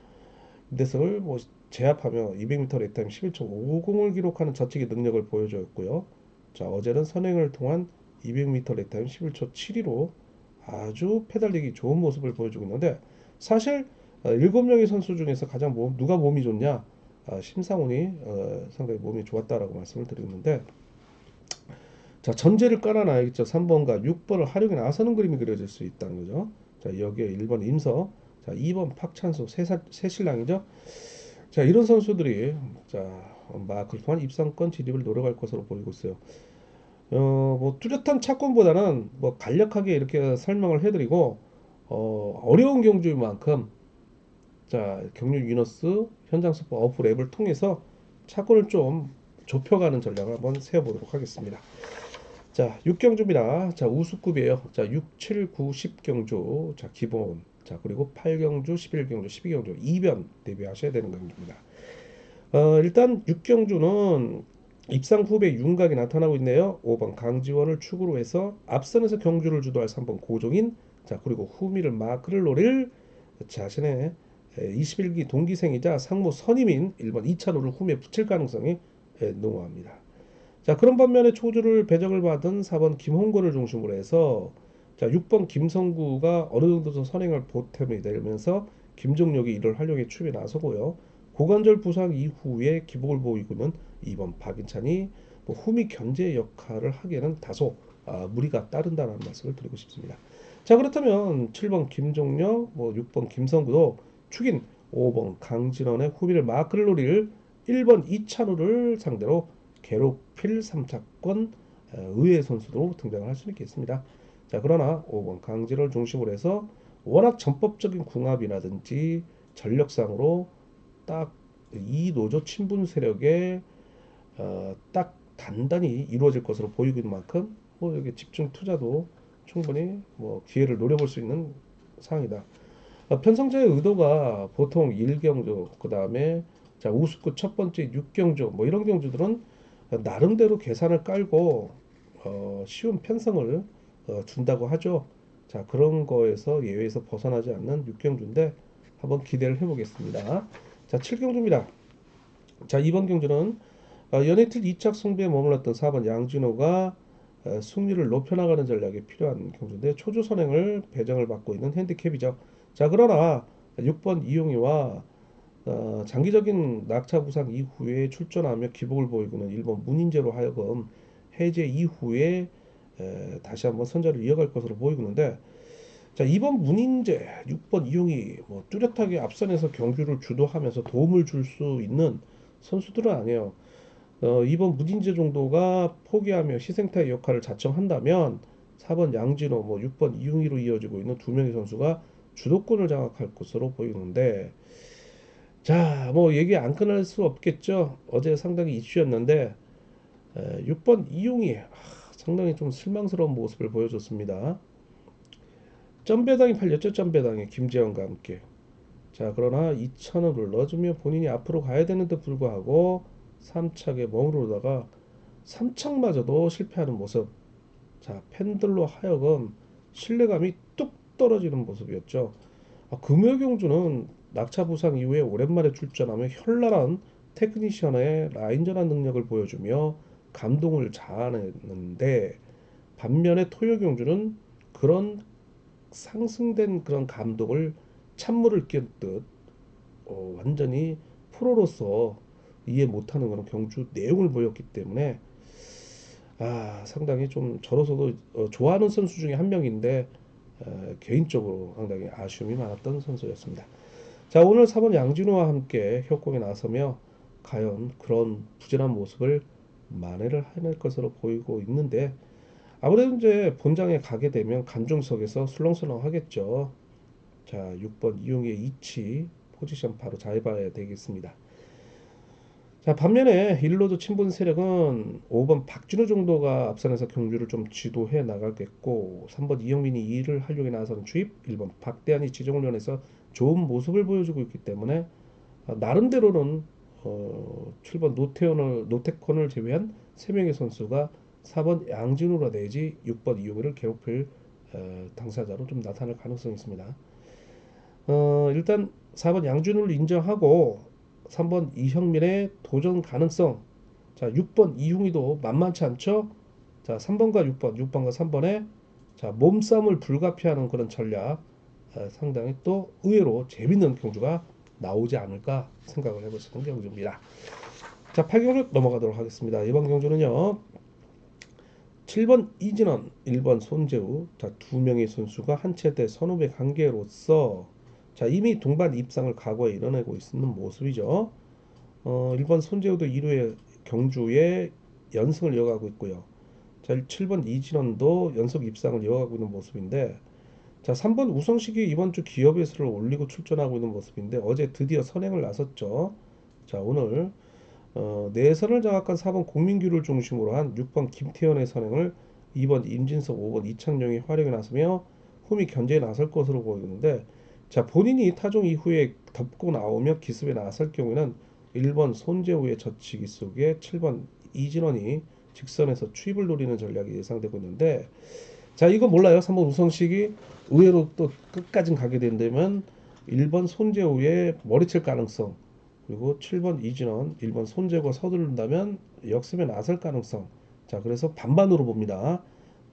Speaker 1: 뭐 제압하며 200m 레타임 11초 50을 기록하는 저치기 능력을 보여줬고요. 자, 어제는 선행을 통한 200m 레타임 11초 72로 아주 페달리기 좋은 모습을 보여주고 있는데, 사실 7명의 선수 중에서 가장 누가 몸이 좋냐? 심상훈이 상당히 몸이 좋았다라고 말씀을 드리는데, 자, 전제를 깔아놔야겠죠. 3번과 6번을 활용해 나서는 그림이 그려질 수 있다는 거죠. 자, 여기에 1번 임서, 자, 2번 박찬수, 새신랑이죠. 자, 이런 선수들이 자, 마크를 통한 입상권 진입을 노려갈 것으로 보이고 있어요. 뭐 뚜렷한 차권보다는 뭐 간략하게 이렇게 설명을 해드리고, 어려운 경주인 만큼 자, 경륜 위너스 현장 스포 어플 앱을 통해서 차권을 좀 좁혀가는 전략을 한번 세워보도록 하겠습니다. 자, 6경주입니다. 자, 우수급이에요. 자, 6, 7, 9, 10경주. 자, 기본. 자, 그리고 8경주, 11경주, 12경주. 2변 대비하셔야 되는 경주입니다. 일단 6경주는 입상 후배 윤곽이 나타나고 있네요. 5번 강지원을 축으로 해서 앞선에서 경주를 주도할 3번 고종인. 자, 그리고 후미를 마크를 노릴 자신의 21기 동기생이자 상무 선임인 1번 이찬호를 후미에 붙일 가능성이 농후합니다. 자, 그런 반면에 초주를 배정을 받은 4번 김홍거를 중심으로 해서 자, 6번 김성구가 어느 정도 선행을 보탬이 되면서 김종력이 이를 활용해 추에 나서고요. 고관절 부상 이후에 기복을 보이고 있는 2번 박인찬이 뭐 후미 견제 역할을 하기에는 다소 무리가 따른다는 말씀을 드리고 싶습니다. 자, 그렇다면 7번 김종력, 뭐 6번 김성구도 축인 5번 강진원의 후미를 마크를 노릴 1번 이찬우를 상대로 괴롭힐 3차권 의외의 선수도 등장을 할 수 있겠습니다. 자, 그러나 5번 강진을 중심으로 해서 워낙 전법적인 궁합이라든지 전력상으로 딱 이 노조 친분 세력에 딱 단단히 이루어질 것으로 보이고 있는 만큼 뭐 여기 집중 투자도 충분히 뭐 기회를 노려볼 수 있는 상황이다. 편성자의 의도가 보통 1경주, 그 다음에 자, 우수급 첫 번째 6경주, 뭐 이런 경주들은 나름대로 계산을 깔고 쉬운 편성을 준다고 하죠. 자, 그런 거에서 예외에서 벗어나지 않는 6경주인데 한번 기대를 해보겠습니다. 자, 7경주입니다. 자, 이번 경주는 연예틀 2착 승부에 머물렀던 4번 양진호가 승률을 높여나가는 전략이 필요한 경주인데 초주 선행을 배정을 받고 있는 핸디캡이죠. 자, 그러나 6번 이용희와 장기적인 낙차 부상 이후에 출전하며 기복을 보이고는 1번 문인재로 하여금 해제 이후에 다시 한번 선전을 이어갈 것으로 보이고 있는데, 자, 2번 문인재, 6번 이용희 뭐 뚜렷하게 앞선에서 경주를 주도하면서 도움을 줄 수 있는 선수들은 아니에요. 2번 문인재 정도가 포기하며 희생타의 역할을 자청한다면 4번 양진호, 6번 이웅희로 이어지고 있는 두 명의 선수가 주도권을 장악할 것으로 보이는데, 자, 얘기 안 끊을 수 없겠죠. 어제 상당히 이슈였는데 6번 이용이 상당히 좀 실망스러운 모습을 보여줬습니다. 점배당이 팔렸죠. 점배당에 김재원과 함께. 자, 그러나 2,000원을 넣어주며 본인이 앞으로 가야 되는데 불구하고 3착에 머무르다가 3착마저도 실패하는 모습. 자, 팬들로 하여금 신뢰감이 뚝 떨어지는 모습이었죠. 금요경주는 낙차 부상 이후에 오랜만에 출전하며 현란한 테크니션의 라인전환 능력을 보여주며 감동을 자아냈는데, 반면에 토요경주는 그런 상승된 그런 감동을 찬물을 끼얹듯 완전히 프로로서 이해 못하는 그런 경주 내용을 보였기 때문에 상당히 좀 저로서도 좋아하는 선수 중에 한 명인데 개인적으로 상당히 아쉬움이 많았던 선수였습니다. 자, 오늘 4번 양진호와 함께 협공에 나서며 과연 그런 부진한 모습을 만회를 해낼 것으로 보이고 있는데, 아무래도 이제 본장에 가게 되면 감정석에서 술렁술렁 하겠죠. 자, 6번 이용의 이치 포지션 바로 잘 봐야 되겠습니다. 자, 반면에 일로드 친분 세력은 5번 박진우 정도가 앞선에서 경주를 좀 지도해 나가겠고, 3번 이영민이 2를 활용해 나서는 주입, 1번 박대한이 지정훈련에서 좋은 모습을 보여주고 있기 때문에 나름대로는 7번 노태권을 제외한 3명의 선수가 4번 양진우라 내지 6번 이용호를 괴롭힐 당사자로 좀 나타날 가능성이 있습니다. 일단 4번 양준호를 인정하고 3번 이형민의 도전 가능성. 자, 6번 이흉이도 만만치 않죠. 자, 3번과 6번과 3번의 자, 몸싸움을 불가피하는 그런 전략, 상당히 또 의외로 재밌는 경주가 나오지 않을까 생각을 해볼 수 있는 경주입니다. 자, 8경주 넘어가도록 하겠습니다. 이번 경주는요, 7번 이진원, 1번 손재우, 자, 두 명의 선수가 한 체대 선후배 관계로서 자, 이미 동반 입상을 과거에 이뤄내고 있는 모습이죠. 1번 손재우도 1회 경주에 연승을 이어가고 있고요. 자, 7번 이진원도 연속 입상을 이어가고 있는 모습인데, 자, 3번 우성식이 이번 주 기업예술을 올리고 출전하고 있는 모습인데 어제 드디어 선행을 나섰죠. 자, 오늘 내선을 장악한 4번 공민규를 중심으로 한 6번 김태현의 선행을 2번 임진석, 5번 이창용이 활용해 나서며 홈이 견제에 나설 것으로 보이는데, 자, 본인이 타종 이후에 덮고 나오며 기습에 나설 경우에는 1번 손재우의 젖히기 속에 7번 이진원이 직선에서 추입을 노리는 전략이 예상되고 있는데, 자, 이거 몰라요. 3번 우성식이 의외로 또 끝까지 가게 된다면 1번 손재우의 머리칠 가능성, 그리고 7번 이진원, 1번 손재우가 서두른다면 역습에 나설 가능성. 자, 그래서 반반으로 봅니다.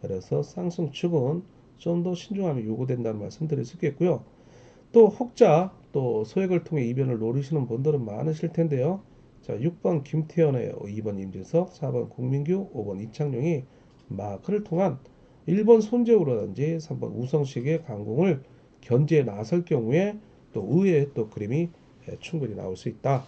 Speaker 1: 그래서 쌍승 측은 좀 더 신중함이 요구된다는 말씀 드릴 수 있겠고요. 또 혹자 또 소액을 통해 이변을 노리시는 분들은 많으실 텐데요. 자, 6번 김태현의 2번 임진석, 4번 공민규, 5번 이창용이 마크를 통한 1번 손재우라든지 3번 우성식의 강공을 견제에 나설 경우에 또 의외의 또 그림이 충분히 나올 수 있다.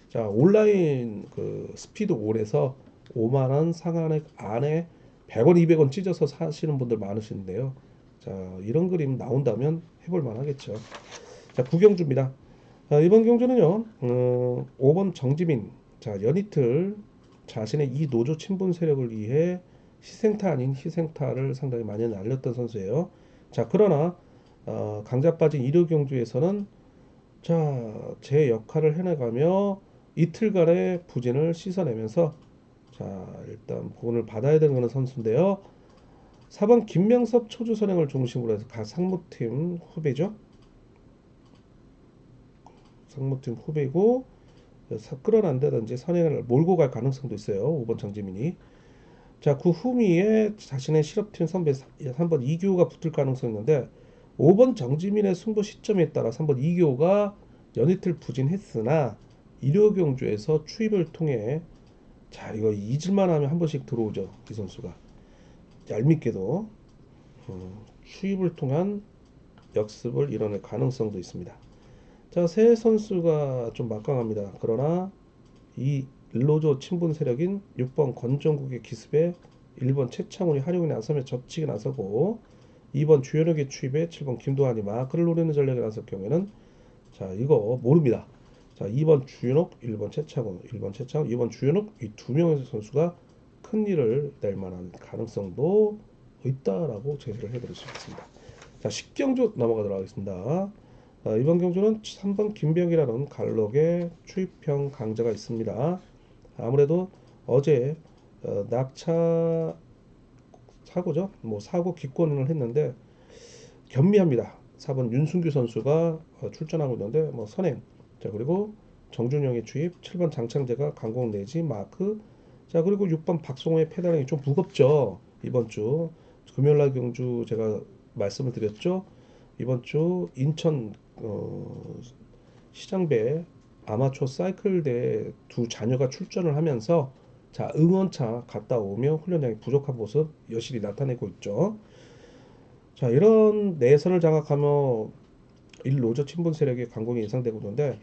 Speaker 1: 자, 온라인 그 스피드 올에서 5만 원 상한액 안에 100원, 200원 찢어서 사시는 분들 많으신데요. 자, 이런 그림 나온다면 해볼 만하겠죠. 자, 구경주입니다. 이번 경주는요, 5번 정지민, 자, 연이틀 자신의 이 노조 친분 세력을 위해 희생타 아닌 희생타를 상당히 많이 날렸던 선수예요. 자, 그러나 강자 빠진 1호 경주에서는 자, 제 역할을 해나가며 이틀간의 부진을 씻어내면서 자, 일단 본을 받아야 되는 그런 선수인데요. 4번 김명섭 초주 선행을 중심으로 해서 각 상무팀 후배죠. 상무팀 후배고 끌어난다든지 선행을 몰고 갈 가능성도 있어요. 5번 정지민이. 자, 그 후미에 자신의 실업팀 선배 3번 이교호가 붙을 가능성이 있는데 5번 정지민의 승부 시점에 따라 3번 이교호가 연이틀 부진했으나 일요경주에서 추입을 통해 자, 이거 잊을만 하면 한 번씩 들어오죠. 이 선수가. 얄밉게도 추입을 통한 역습을 이뤄낼 가능성도 있습니다. 자, 세 선수가 좀 막강합니다. 그러나 이 1노조 친분 세력인 6번 권정국의 기습에 1번 최창훈이 활용에 나서며 젖히게 나서고 2번 주현욱의 추입에 7번 김도환이 마크를 노리는 전략에 나설 경우에는 자 이거 모릅니다. 자 2번 주현욱, 1번 최창훈, 2번 주현욱 이 두 명의 선수가 큰 일을 낼 만한 가능성도 있다라고 제시를 해드릴 수 있습니다. 자 10경주 넘어가도록 하겠습니다. 이번 경주는 3번 김병이라는 갈록의 추입형 강자가 있습니다. 아무래도 어제 낙차 사고죠. 뭐 사고 기권을 했는데 겸미합니다. 4번 윤순규 선수가 출전하고 있는데 뭐 선행. 자 그리고 정준영의 추입, 7번 장창재가 강공 내지 마크. 자 그리고 6번 박송호의 페달링이 좀 무겁죠. 이번 주 금요일날 경주 제가 말씀을 드렸죠. 이번 주 인천 시장배 아마추어 사이클 대회 두 자녀가 출전을 하면서 자 응원차 갔다 오며 훈련량이 부족한 모습 여실히 나타내고 있죠. 자 이런 내선을 장악하며 1노조 친분 세력의 강공이 예상되고 있는데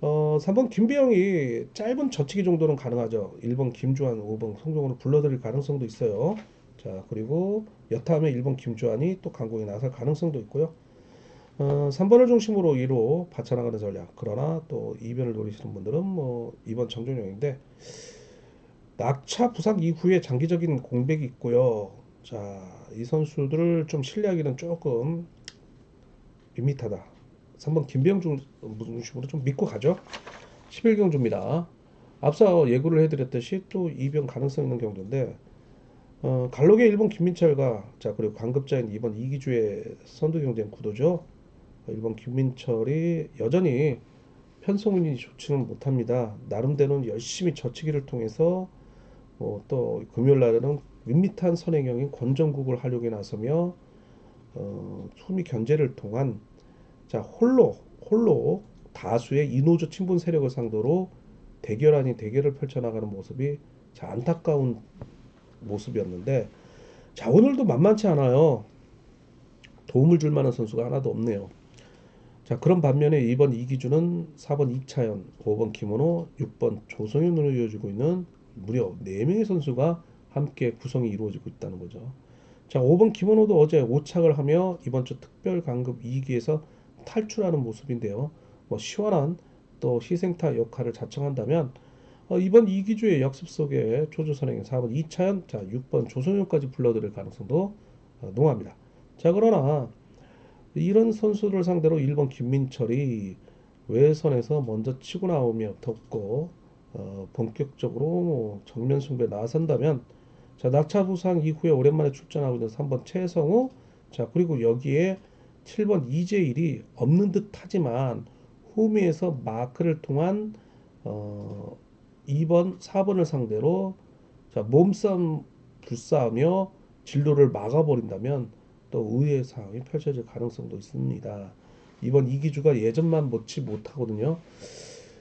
Speaker 1: 3번 김배영이 짧은 젖히기 정도는 가능하죠. 1번 김주환, 5번 송정호를 불러들일 가능성도 있어요. 자 그리고 여타하면 1번 김주환이 또 강공에 나설 가능성도 있고요. 3번을 중심으로 2로 받쳐나가는 전략. 그러나 또 이변을 노리시는 분들은 뭐 2번 정준영인데 낙차 부상 이후에 장기적인 공백이 있고요. 자, 이 선수들을 좀 신뢰하기는 조금 밋밋하다. 3번 김병 중심으로 좀 믿고 가죠. 11경주입니다. 앞서 예고를 해드렸듯이 또 이변 가능성 있는 경주인데 갈록의 1번 김민철과 자 그리고 관급자인 2번 이기주의 선두 경쟁 구도죠. 1번 김민철이 여전히 편성운이 좋지는 못합니다. 나름대로는 열심히 젖히기를 통해서 또 금요일 날에는 밋밋한 선행형인 권정국을 활용해 나서며 소미 견제를 통한 자 홀로 다수의 이노조 친분 세력을 상대로 대결 아닌 대결을 펼쳐나가는 모습이 자 안타까운 모습이었는데 자 오늘도 만만치 않아요. 도움을 줄 만한 선수가 하나도 없네요. 자 그런 반면에 2번 이기주는 4번 이차연, 5번 김원호, 6번 조성현으로 이어지고 있는 무려 4명의 선수가 함께 구성이 이루어지고 있다는 거죠. 자 5번 김원호도 어제 오착을 하며 이번 주 특별 강급 2기에서 탈출하는 모습인데요. 뭐 시원한 또 희생타 역할을 자청한다면 이번 이기주의 역습 속에 조조선행 4번 이차연, 자 6번 조성현까지 불러들일 가능성도 농합니다. 자 그러나 이런 선수를 상대로 1번 김민철이 외선에서 먼저 치고 나오며 덮고 본격적으로 뭐 정면 승부에 나선다면 자 낙차 부상 이후에 오랜만에 출전하고 있는 3번 최성우 자 그리고 여기에 7번 이재일이 없는 듯 하지만 후미에서 마크를 통한 2번 4번을 상대로 자 몸싸움 불싸우며 진로를 막아버린다면 또 의외의 상황이 펼쳐질 가능성도 있습니다. 이번 이기주가 예전만 못치 못하거든요.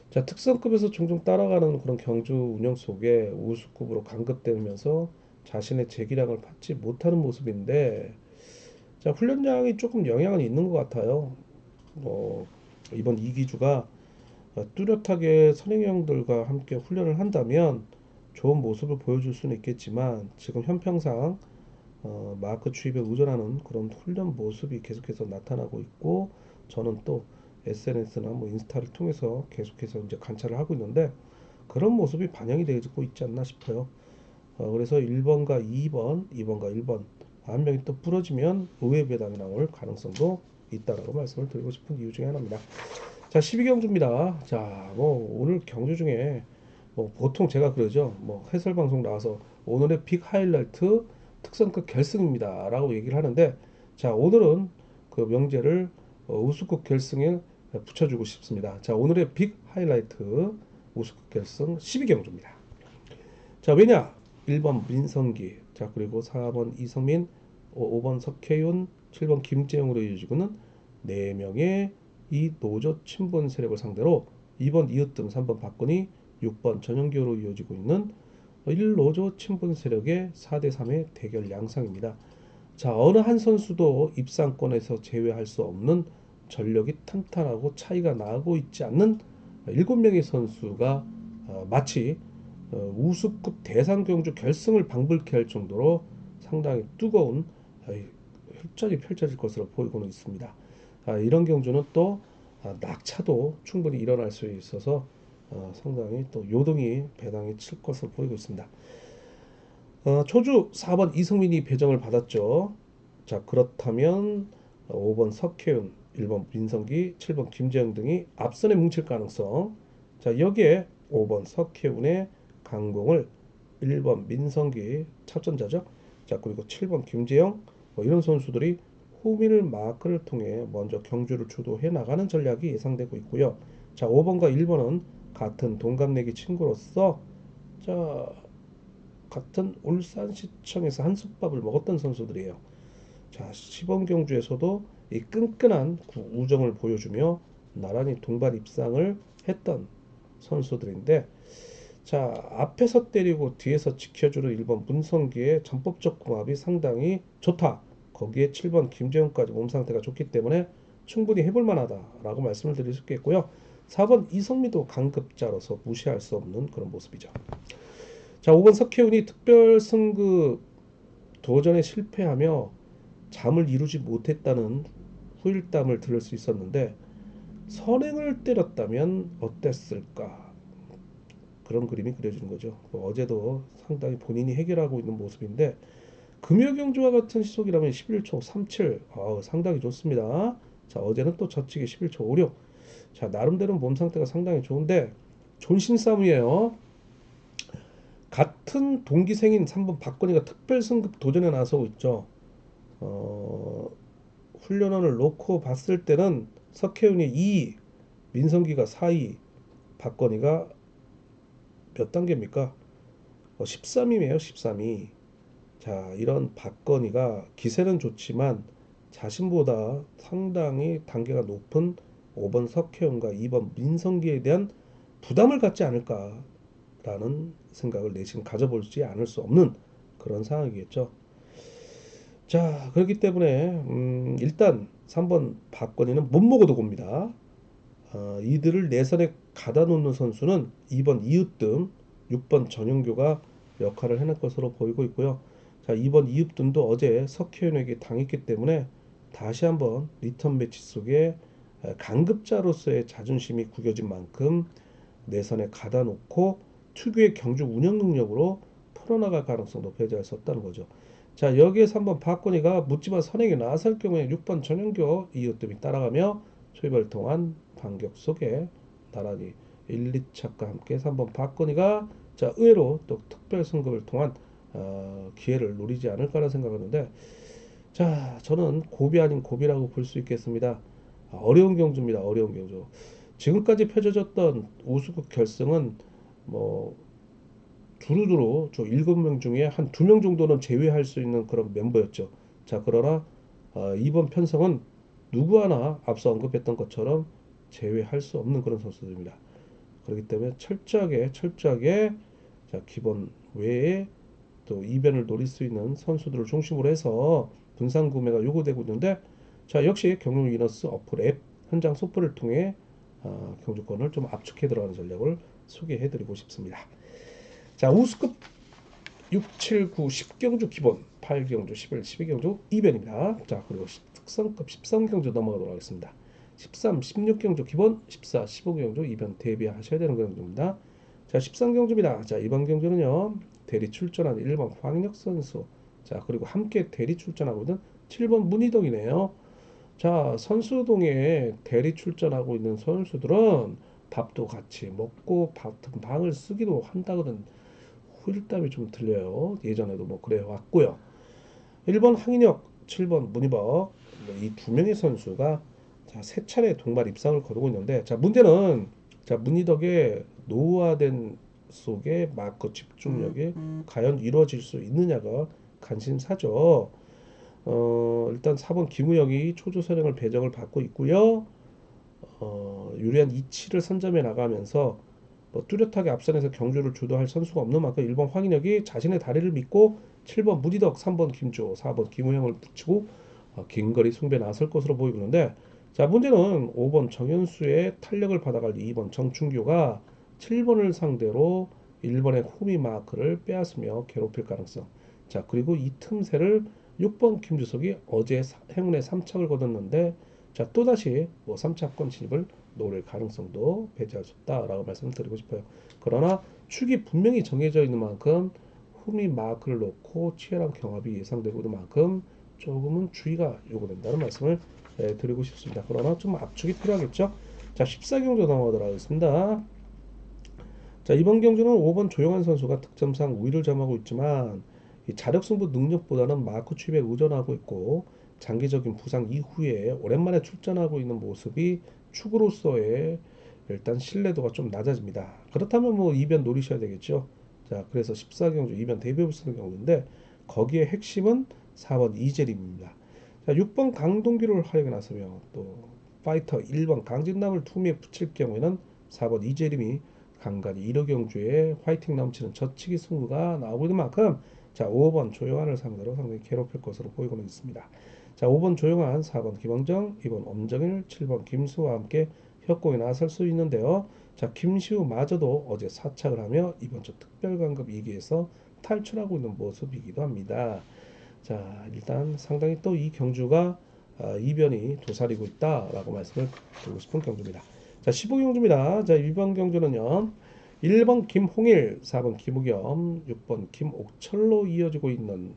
Speaker 1: 자 특성급에서 종종 따라가는 그런 경주 운영 속에 우수급으로 강급되면서 자신의 재기량을 받지 못하는 모습인데 자 훈련량이 조금 영향은 있는 것 같아요. 이번 이기주가 뚜렷하게 선행형들과 함께 훈련을 한다면 좋은 모습을 보여줄 수는 있겠지만 지금 현평상 마크 추입에 의존하는 그런 훈련 모습이 계속해서 나타나고 있고 저는 또 SNS나 뭐 인스타를 통해서 계속해서 이제 관찰을 하고 있는데 그런 모습이 반영이 되고 있지 않나 싶어요. 그래서 1번과 2번, 2번과 1번 한 명이 또 부러지면 의외 배당이 나올 가능성도 있다라고 말씀을 드리고 싶은 이유 중에 하나입니다. 자, 12경주입니다. 자, 뭐 오늘 경주 중에 뭐 보통 제가 그러죠. 뭐 해설 방송 나와서 오늘의 빅 하이라이트 특성급 결승입니다. 라고 얘기를 하는데 자, 오늘은 그 명제를 우승급 결승에 붙여주고 싶습니다. 자, 오늘의 빅 하이라이트 우승급 결승 12경주입니다. 자, 왜냐? 1번 민성기, 자, 그리고 4번 이성민, 5번 석혜윤, 7번 김재영으로 이어지고는 4명의 이 노조 친분 세력을 상대로 2번 이으뜸, 3번 박근희, 6번 전영기호로 이어지고 있는 1노조 친분 세력의 4대3의 대결 양상입니다. 자, 어느 한 선수도 입상권에서 제외할 수 없는 전력이 탄탄하고 차이가 나고 있지 않는 7명의 선수가 마치 우수급 대상 경주 결승을 방불케 할 정도로 상당히 뜨거운 혈전이 펼쳐질 것으로 보이고는 있습니다. 이런 경주는 또 낙차도 충분히 일어날 수 있어서 상당히 또 요동이 배당이 칠 것으로 보이고 있습니다. 초주 4번 이성민이 배정을 받았죠. 자, 그렇다면 5번 석혜윤, 1번 민성기, 7번 김재영 등이 앞선에 뭉칠 가능성. 자, 여기에 5번 석혜윤의 강공을 1번 민성기 차전자죠. 자, 그리고 7번 김재영 이런 선수들이 후밀 마크를 통해 먼저 경주를 주도해 나가는 전략이 예상되고 있고요. 자, 5번과 1번은 같은 동갑내기 친구로서 자, 같은 울산시청에서 한솥밥을 먹었던 선수들이에요. 자, 시범 경주에서도 이 끈끈한 우정을 보여주며 나란히 동반 입상을 했던 선수들인데, 자, 앞에서 때리고 뒤에서 지켜주는 1번 문성기의 전법적 궁합이 상당히 좋다. 거기에 7번 김재훈까지 몸 상태가 좋기 때문에 충분히 해볼 만하다라고 말씀을 드릴 수 있겠고요. 4번 이성미도 강급자로서 무시할 수 없는 그런 모습이죠. 자, 5번 석혜운이 특별 승급 도전에 실패하며 잠을 이루지 못했다는 후일담을 들을 수 있었는데 선행을 때렸다면 어땠을까? 그런 그림이 그려지는 거죠. 어제도 상당히 본인이 해결하고 있는 모습인데 금요경주와 같은 시속이라면 11초 37 상당히 좋습니다. 자, 어제는 또 저치기 11초 56. 자, 나름대로 몸 상태가 상당히 좋은데 존신 싸움이에요. 같은 동기생인 3번 박건희가 특별 승급 도전에 나서고 있죠. 훈련원을 놓고 봤을 때는 석혜윤이 2, 민성기가 4위, 박건희가 몇 단계입니까? 13위네요, 13위. 자, 이런 박건희가 기세는 좋지만 자신보다 상당히 단계가 높은 5번 석혜윤과 2번 민성기에 대한 부담을 갖지 않을까라는 생각을 내심 가져볼지 않을 수 없는 그런 상황이겠죠. 자, 그렇기 때문에 일단 3번 박건희는 못 먹어도 봅니다. 이들을 내선에 가다 놓는 선수는 2번 이으뜸, 6번 전용교가 역할을 해낼 것으로 보이고 있고요. 자, 2번 이읍뜸도 어제 석혜윤에게 당했기 때문에 다시 한번 리턴 매치 속에 강급자로서의 자존심이 구겨진 만큼 내선에 가다 놓고 특유의 경주 운영 능력으로 풀어나갈 가능성도 배제할 수 없다는 거죠. 자, 여기에서 한번 박건희가 묻지마 선행에 나설 경우에 6번 전용교 이으뜸이 따라가며 초입을 통한 반격 속에 나란히 1, 2차과 함께 3번 박건희가 자, 의외로 또 특별 승급을 통한 기회를 노리지 않을까라는 생각하는데, 자, 저는 고비 아닌 고비라고 볼 수 있겠습니다. 어려운 경주입니다. 어려운 경주. 지금까지 펼쳐졌던 우수국 결승은 뭐 두루두루 저 7명 중에 한 2명 정도는 제외할 수 있는 그런 멤버였죠. 자, 그러나 이번 편성은 누구 하나 앞서 언급했던 것처럼 제외할 수 없는 그런 선수들입니다. 그렇기 때문에 철저하게 자, 기본 외에 또 이변을 노릴 수 있는 선수들을 중심으로 해서 분산 구매가 요구되고 있는데, 자, 역시 경륜 위너스 어플 앱 현장 소프를 통해 경주권을 좀 압축해 들어가는 전략을 소개해 드리고 싶습니다. 자, 우수급 6, 7, 9, 10경주 기본, 8경주, 11, 12경주 이변입니다. 자, 그리고 특성급 13경주 넘어가도록 하겠습니다. 13, 16경주 기본, 14, 15경주 이변 대비하셔야 되는 경주입니다. 자, 13경주입니다. 자, 이번 경주는요, 대리 출전한 1번 황인혁 선수, 자, 그리고 함께 대리 출전하고 있는 7번 문희덕이네요. 자, 선수동에 대리 출전하고 있는 선수들은 밥도 같이 먹고 같은 방을 쓰기도 한다거든 후일담이 좀 들려요. 예전에도 뭐 그래 왔고요. 1번 황인혁, 7번 문희덕 이 두 명의 선수가 자, 세 차례 동반 입상을 거두고 있는데, 자, 문제는 자, 문희덕의 노후화된 속에 마크 집중력이 과연 이루어질 수 있느냐가 관심사죠. 일단 4번 김우영이 초조 선행을 배정을 받고 있고요. 유리한 이치를 선점해 나가면서 뭐 뚜렷하게 앞선에서 경주를 주도할 선수가 없는 만큼 1번 황인혁이 자신의 다리를 믿고 7번 무디덕, 3번 김주호, 4번 김우영을 붙이고 긴 거리 숭배에 나설 것으로 보이는데, 자, 문제는 5번 정현수의 탄력을 받아갈 2번 정춘교가 7번을 상대로 1번의 후미 마크를 빼앗으며 괴롭힐 가능성. 자, 그리고 이 틈새를 6번 김주석이 어제 행운의 3착을 거뒀는데 자, 또다시 뭐 3차권 진입을 노릴 가능성도 배제할 수 없다라고 말씀을 드리고 싶어요. 그러나 축이 분명히 정해져 있는 만큼 후미 마크를 놓고 치열한 경합이 예상되고 있는 만큼 조금은 주의가 요구된다는 말씀을 드리고 싶습니다. 그러나 좀 압축이 필요하겠죠. 자, 14경주 넘어가도록 하겠습니다. 자, 이번 경주는 5번 조용한 선수가 득점상 우위를 점하고 있지만 이 자력 승부 능력보다는 마크 취입에 의존하고 있고 장기적인 부상 이후에 오랜만에 출전하고 있는 모습이 축으로서의 일단 신뢰도가 좀 낮아집니다. 그렇다면 뭐 이변 노리셔야 되겠죠. 자, 그래서 14경주 이변 대비업을 쓰는 경우인데 거기에 핵심은 4번 이재림입니다. 자, 6번 강동기를 활용해 나서며 또 파이터 1번 강진남을 투미에 붙일 경우에는 4번 이재림이 간간히 1호 경주에 화이팅 넘치는 젖히기 승부가 나오고 있는 만큼 자, 5번 조용한을 상대로 상당히 괴롭힐 것으로 보이고는 있습니다. 자, 5번 조용한, 4번 김원정, 2번 엄정일, 7번 김수와 함께 협공에 나설 수 있는데요. 자, 김시우마저도 어제 사착을 하며 이번 주 특별관급 2기에서 탈출하고 있는 모습이기도 합니다. 자, 일단 상당히 또 이 경주가 이변이 도사리고 있다라고 말씀을 드리고 싶은 경주입니다. 자, 15경주입니다. 자, 이번 경주는요. 1번 김홍일, 4번 김우겸, 6번 김옥철로 이어지고 있는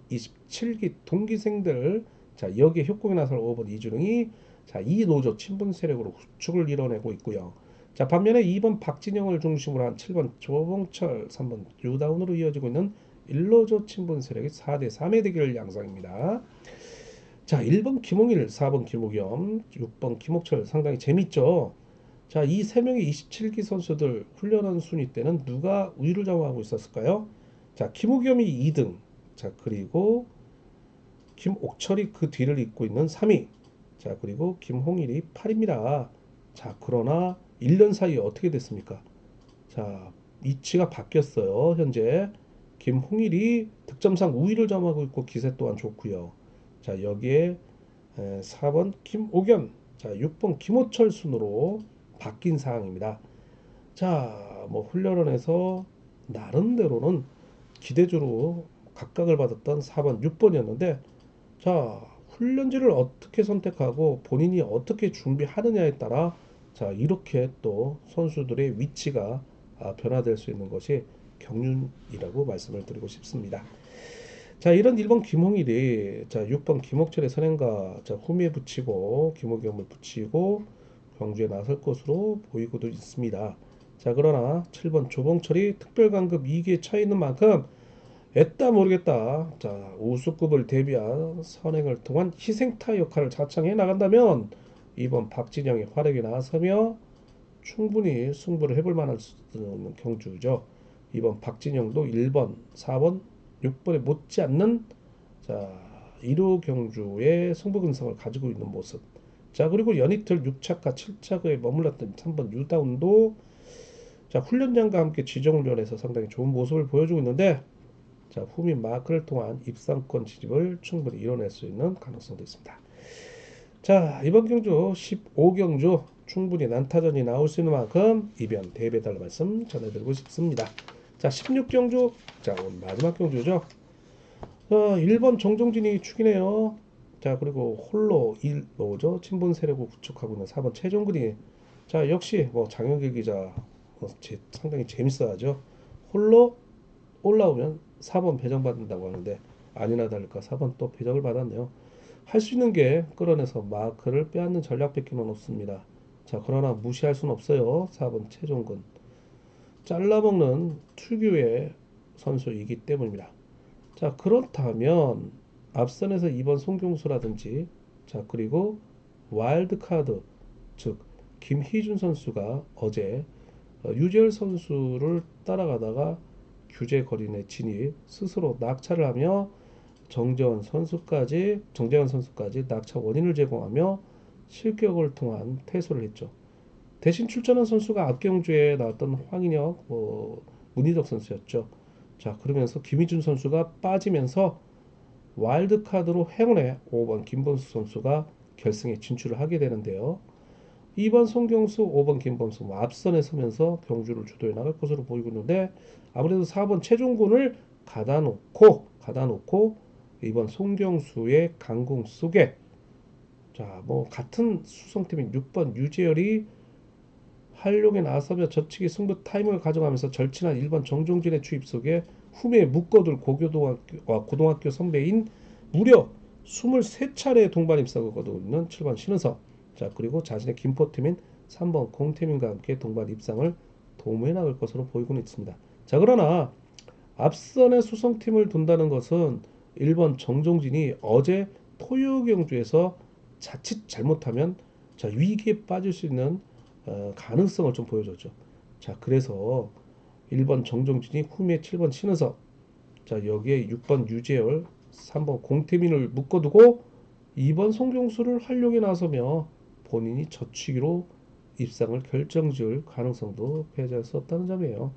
Speaker 1: 27기 동기생들. 자, 여기에 협공에 나설 5번 이주능이 자, 이 노조 친분 세력으로 후축을 이뤄내고 있고요. 자, 반면에 2번 박진영을 중심으로 한 7번 조봉철, 3번 유다운으로 이어지고 있는 1노조 친분 세력이 4대 3의 대결 양상입니다. 자, 1번 김홍일, 4번 김우겸, 6번 김옥철 상당히 재밌죠. 자, 이 세 명의 27기 선수들 훈련한 순위 때는 누가 우위를 점하고 있었을까요? 자, 김우겸이 2등. 자, 그리고 김옥철이 그 뒤를 잇고 있는 3위. 자, 그리고 김홍일이 8위입니다. 자, 그러나 1년 사이에 어떻게 됐습니까? 자, 위치가 바뀌었어요. 현재 김홍일이 득점상 우위를 점하고 있고 기세 또한 좋고요. 자, 여기에 4번 김옥연, 자, 6번 김호철 순으로 바뀐 상황입니다. 자, 뭐 훈련원에서 나름대로는 기대주로 각각을 받았던 4번, 6번이었는데 자, 훈련지를 어떻게 선택하고 본인이 어떻게 준비하느냐에 따라 자, 이렇게 또 선수들의 위치가 변화될 수 있는 것이 경륜이라고 말씀을 드리고 싶습니다. 자, 이런 1번 김홍일이 자, 6번 김옥철의 선행과 자, 후미에 붙이고 김호겸을 붙이고 경주에 나설 것으로 보이고도 있습니다. 자, 그러나 7번 조봉철이 특별강급 2기에 차 있는 만큼 애따 모르겠다. 자, 우수급을 대비한 선행을 통한 희생타 역할을 자청해 나간다면 이번 박진영이 활약에 나서며 충분히 승부를 해볼 만한 경주죠. 이번 박진영도 1번, 4번, 6번에 못지않는 자, 1호 경주의 승부 근성을 가지고 있는 모습. 자, 그리고 연이틀 6차과 7차에 머물렀던 3번 유다운도 자, 훈련장과 함께 지정훈련에서 상당히 좋은 모습을 보여주고 있는데 자, 후미 마크를 통한 입상권 진입을 충분히 이뤄낼 수 있는 가능성도 있습니다. 자, 이번 경주 15경주 충분히 난타전이 나올 수 있는 만큼 이변 대비해달라 말씀 전해드리고 싶습니다. 자, 16경주, 자, 오늘 마지막 경주죠. 1번 정종진이 축이네요. 자, 그리고 홀로 1로죠. 친분 세력을 구축하고 있는 4번 최종근이 자, 역시 뭐 장영길 기자 상당히 재밌어하죠. 홀로 올라오면 4번 배정받는다고 하는데 아니나 다를까 4번 또 배정을 받았네요. 할 수 있는 게 끌어내서 마크를 빼앗는 전략밖에 없습니다. 자, 그러나 무시할 수는 없어요. 4번 최종근 잘라먹는 특유의 선수이기 때문입니다. 자, 그렇다면 앞선에서 2번 송경수라든지 자, 그리고 와일드카드 즉 김희준 선수가 어제 유재열 선수를 따라가다가 규제 거리 내 진입 스스로 낙차를 하며 정재환 선수까지 낙차 원인을 제공하며 실격을 통한 퇴소를 했죠. 대신 출전한 선수가 앞경주에 나왔던 황인혁, 문희덕 선수였죠. 자, 그러면서 김희준 선수가 빠지면서 와일드카드로 행운의 5번 김범수 선수가 결승에 진출을 하게 되는데요. 2번 송경수, 5번 김범수 뭐 앞선에 서면서 경주를 주도해 나갈 것으로 보이고 있는데 아무래도 4번 최종군을 가다 놓고 2번 송경수의 강공 속에 자, 뭐 같은 수성팀인 6번 유재열이 활용에 나서며 저치기 승부 타이밍을 가져가면서 절친한 1번 정종진의 추입 속에 후미에 묶어둘 고등학교 선배인 무려 23차례 동반 입상을 거두고 있는 7번 신은석. 자, 그리고 자신의 김포팀인 3번 공태민과 함께 동반 입상을 도모해 나갈 것으로 보이고 있습니다. 자, 그러나 앞선의 수성팀을 둔다는 것은 1번 정종진이 어제 토요경주에서 자칫 잘못하면 자, 위기에 빠질 수 있는 가능성을 좀 보여줬죠. 자, 그래서 1번 정종진이 후미에 7번 신은석, 자, 여기에 6번 유재열, 3번 공태민을 묶어두고 2번 송경수를 활용해 나서며 본인이 저치기로 입상을 결정지을 가능성도 배제할 수 없다는 점이에요.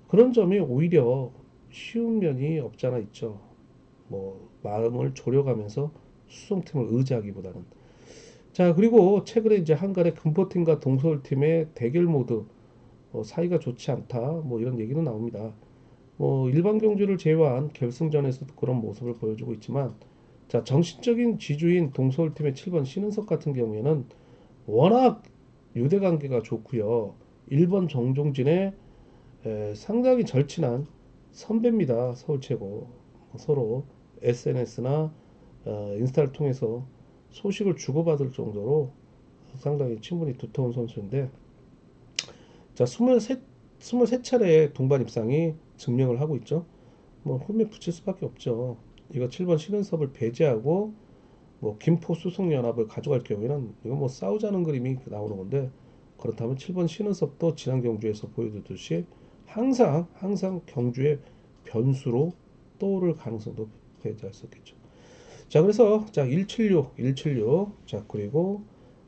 Speaker 1: 그런 점이 오히려 쉬운 면이 없잖아 있죠. 뭐 마음을 졸여가면서 수성팀을 의지하기보다는. 자, 그리고 최근에 이제 한간의 금포팀과 동서울팀의 대결 모드 사이가 좋지 않다 뭐 이런 얘기는 나옵니다. 뭐 일반 경주를 제외한 결승전에서도 그런 모습을 보여주고 있지만 자, 정신적인 지주인 동서울팀의 7번 신은석 같은 경우에는 워낙 유대 관계가 좋고요. 1번 정종진의 상당히 절친한 선배입니다. 서울 최고. 서로 SNS나 인스타를 통해서 소식을 주고받을 정도로 상당히 친분이 두터운 선수인데 자, 23차례의 동반 입상이 증명을 하고 있죠. 뭐 홈에 붙일 수밖에 없죠. 이거 7번 신은섭을 배제하고 뭐 김포 수성연합을 가져갈 경우에는 이거 뭐 싸우자는 그림이 나오는 건데 그렇다면 7번 신은섭도 지난 경주에서 보여줬듯이 항상 경주의 변수로 떠오를 가능성도 배제할 수 없겠죠. 자, 그래서 자 176 자, 그리고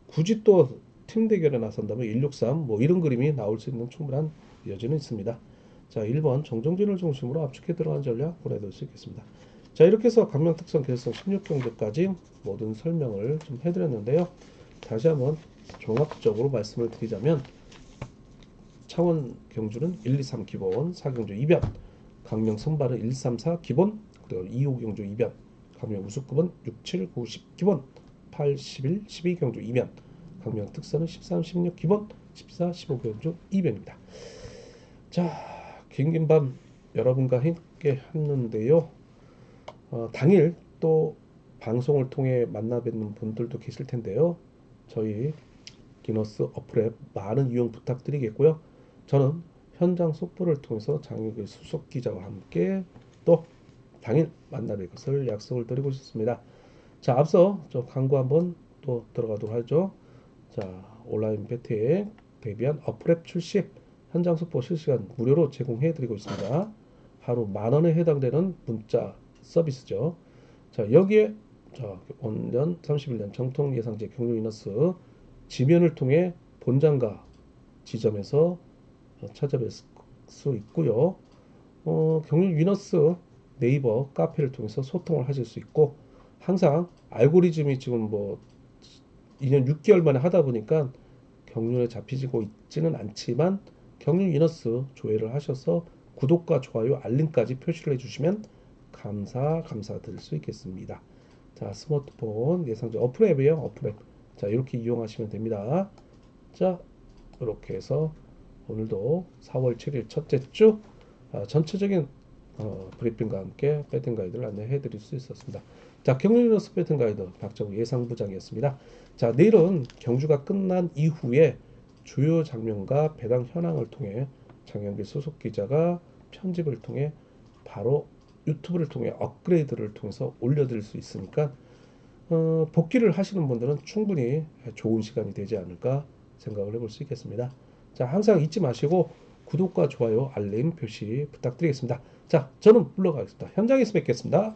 Speaker 1: 굳이 또 팀 대결에 나선다면 163 뭐 이런 그림이 나올 수 있는 충분한 여지는 있습니다. 자, 1번 정정진을 중심으로 압축해 들어간 전략 보내드릴 수 있겠습니다. 자, 이렇게 해서 강명특성 결성 16경주까지 모든 설명을 좀 해드렸는데요. 다시 한번 종합적으로 말씀을 드리자면 창원 경주는 1, 2, 3 기본, 4경주 2변, 강명 선발은 1, 3, 4 기본, 그리고 2, 5 경주 2변, 강명 우수급은 6, 7, 9, 10 기본, 8, 11, 12 경주 2변, 강명 특선은 13, 16 기본, 14, 15 경주 2변입니다. 자, 긴 밤 여러분과 함께 했는데요. 당일 또 방송을 통해 만나 뵙는 분들도 계실 텐데요. 저희 기너스 어플에 많은 이용 부탁드리겠고요. 저는 현장 속보를 통해서 장혁의 수석 기자와 함께 또 당일 만나 뵐 것을 약속을 드리고 싶습니다. 자, 앞서 저 광고 한번 또 들어가도록 하죠. 자, 온라인 배트에 대비한 어플 앱 출시 현장 속보 실시간 무료로 제공해 드리고 있습니다. 하루 10,000원에 해당되는 문자 서비스죠. 자, 여기에 자, 5년 31년 정통 예상제 경륜 위너스 지면을 통해 본장과 지점에서 찾아뵐 수 있고요. 경륜 위너스 네이버 카페를 통해서 소통을 하실 수 있고 항상 알고리즘이 지금 뭐 2년 6개월 만에 하다 보니까 경륜에 잡히지고 있지는 않지만 경륜 위너스 조회를 하셔서 구독과 좋아요 알림까지 표시를 해주시면 감사드릴 수 있겠습니다. 자, 스마트폰 예상제 어플 앱이에요. 어플 앱. 자, 이렇게 이용하시면 됩니다. 자, 이렇게 해서 오늘도 4월 7일 첫째 주 전체적인 브리핑과 함께 배팅 가이드를 안내해 드릴 수 있었습니다. 자, 경륜리너스 배팅 가이드 박정우 예상부장이었습니다. 자, 내일은 경주가 끝난 이후에 주요 장면과 배당 현황을 통해 장영길 소속 기자가 편집을 통해 바로 유튜브를 통해 업그레이드를 통해서 올려드릴 수 있으니까 복귀를 하시는 분들은 충분히 좋은 시간이 되지 않을까 생각을 해볼 수 있겠습니다. 자, 항상 잊지 마시고 구독과 좋아요 알림 표시 부탁드리겠습니다. 자, 저는 물러가겠습니다. 현장에서 뵙겠습니다.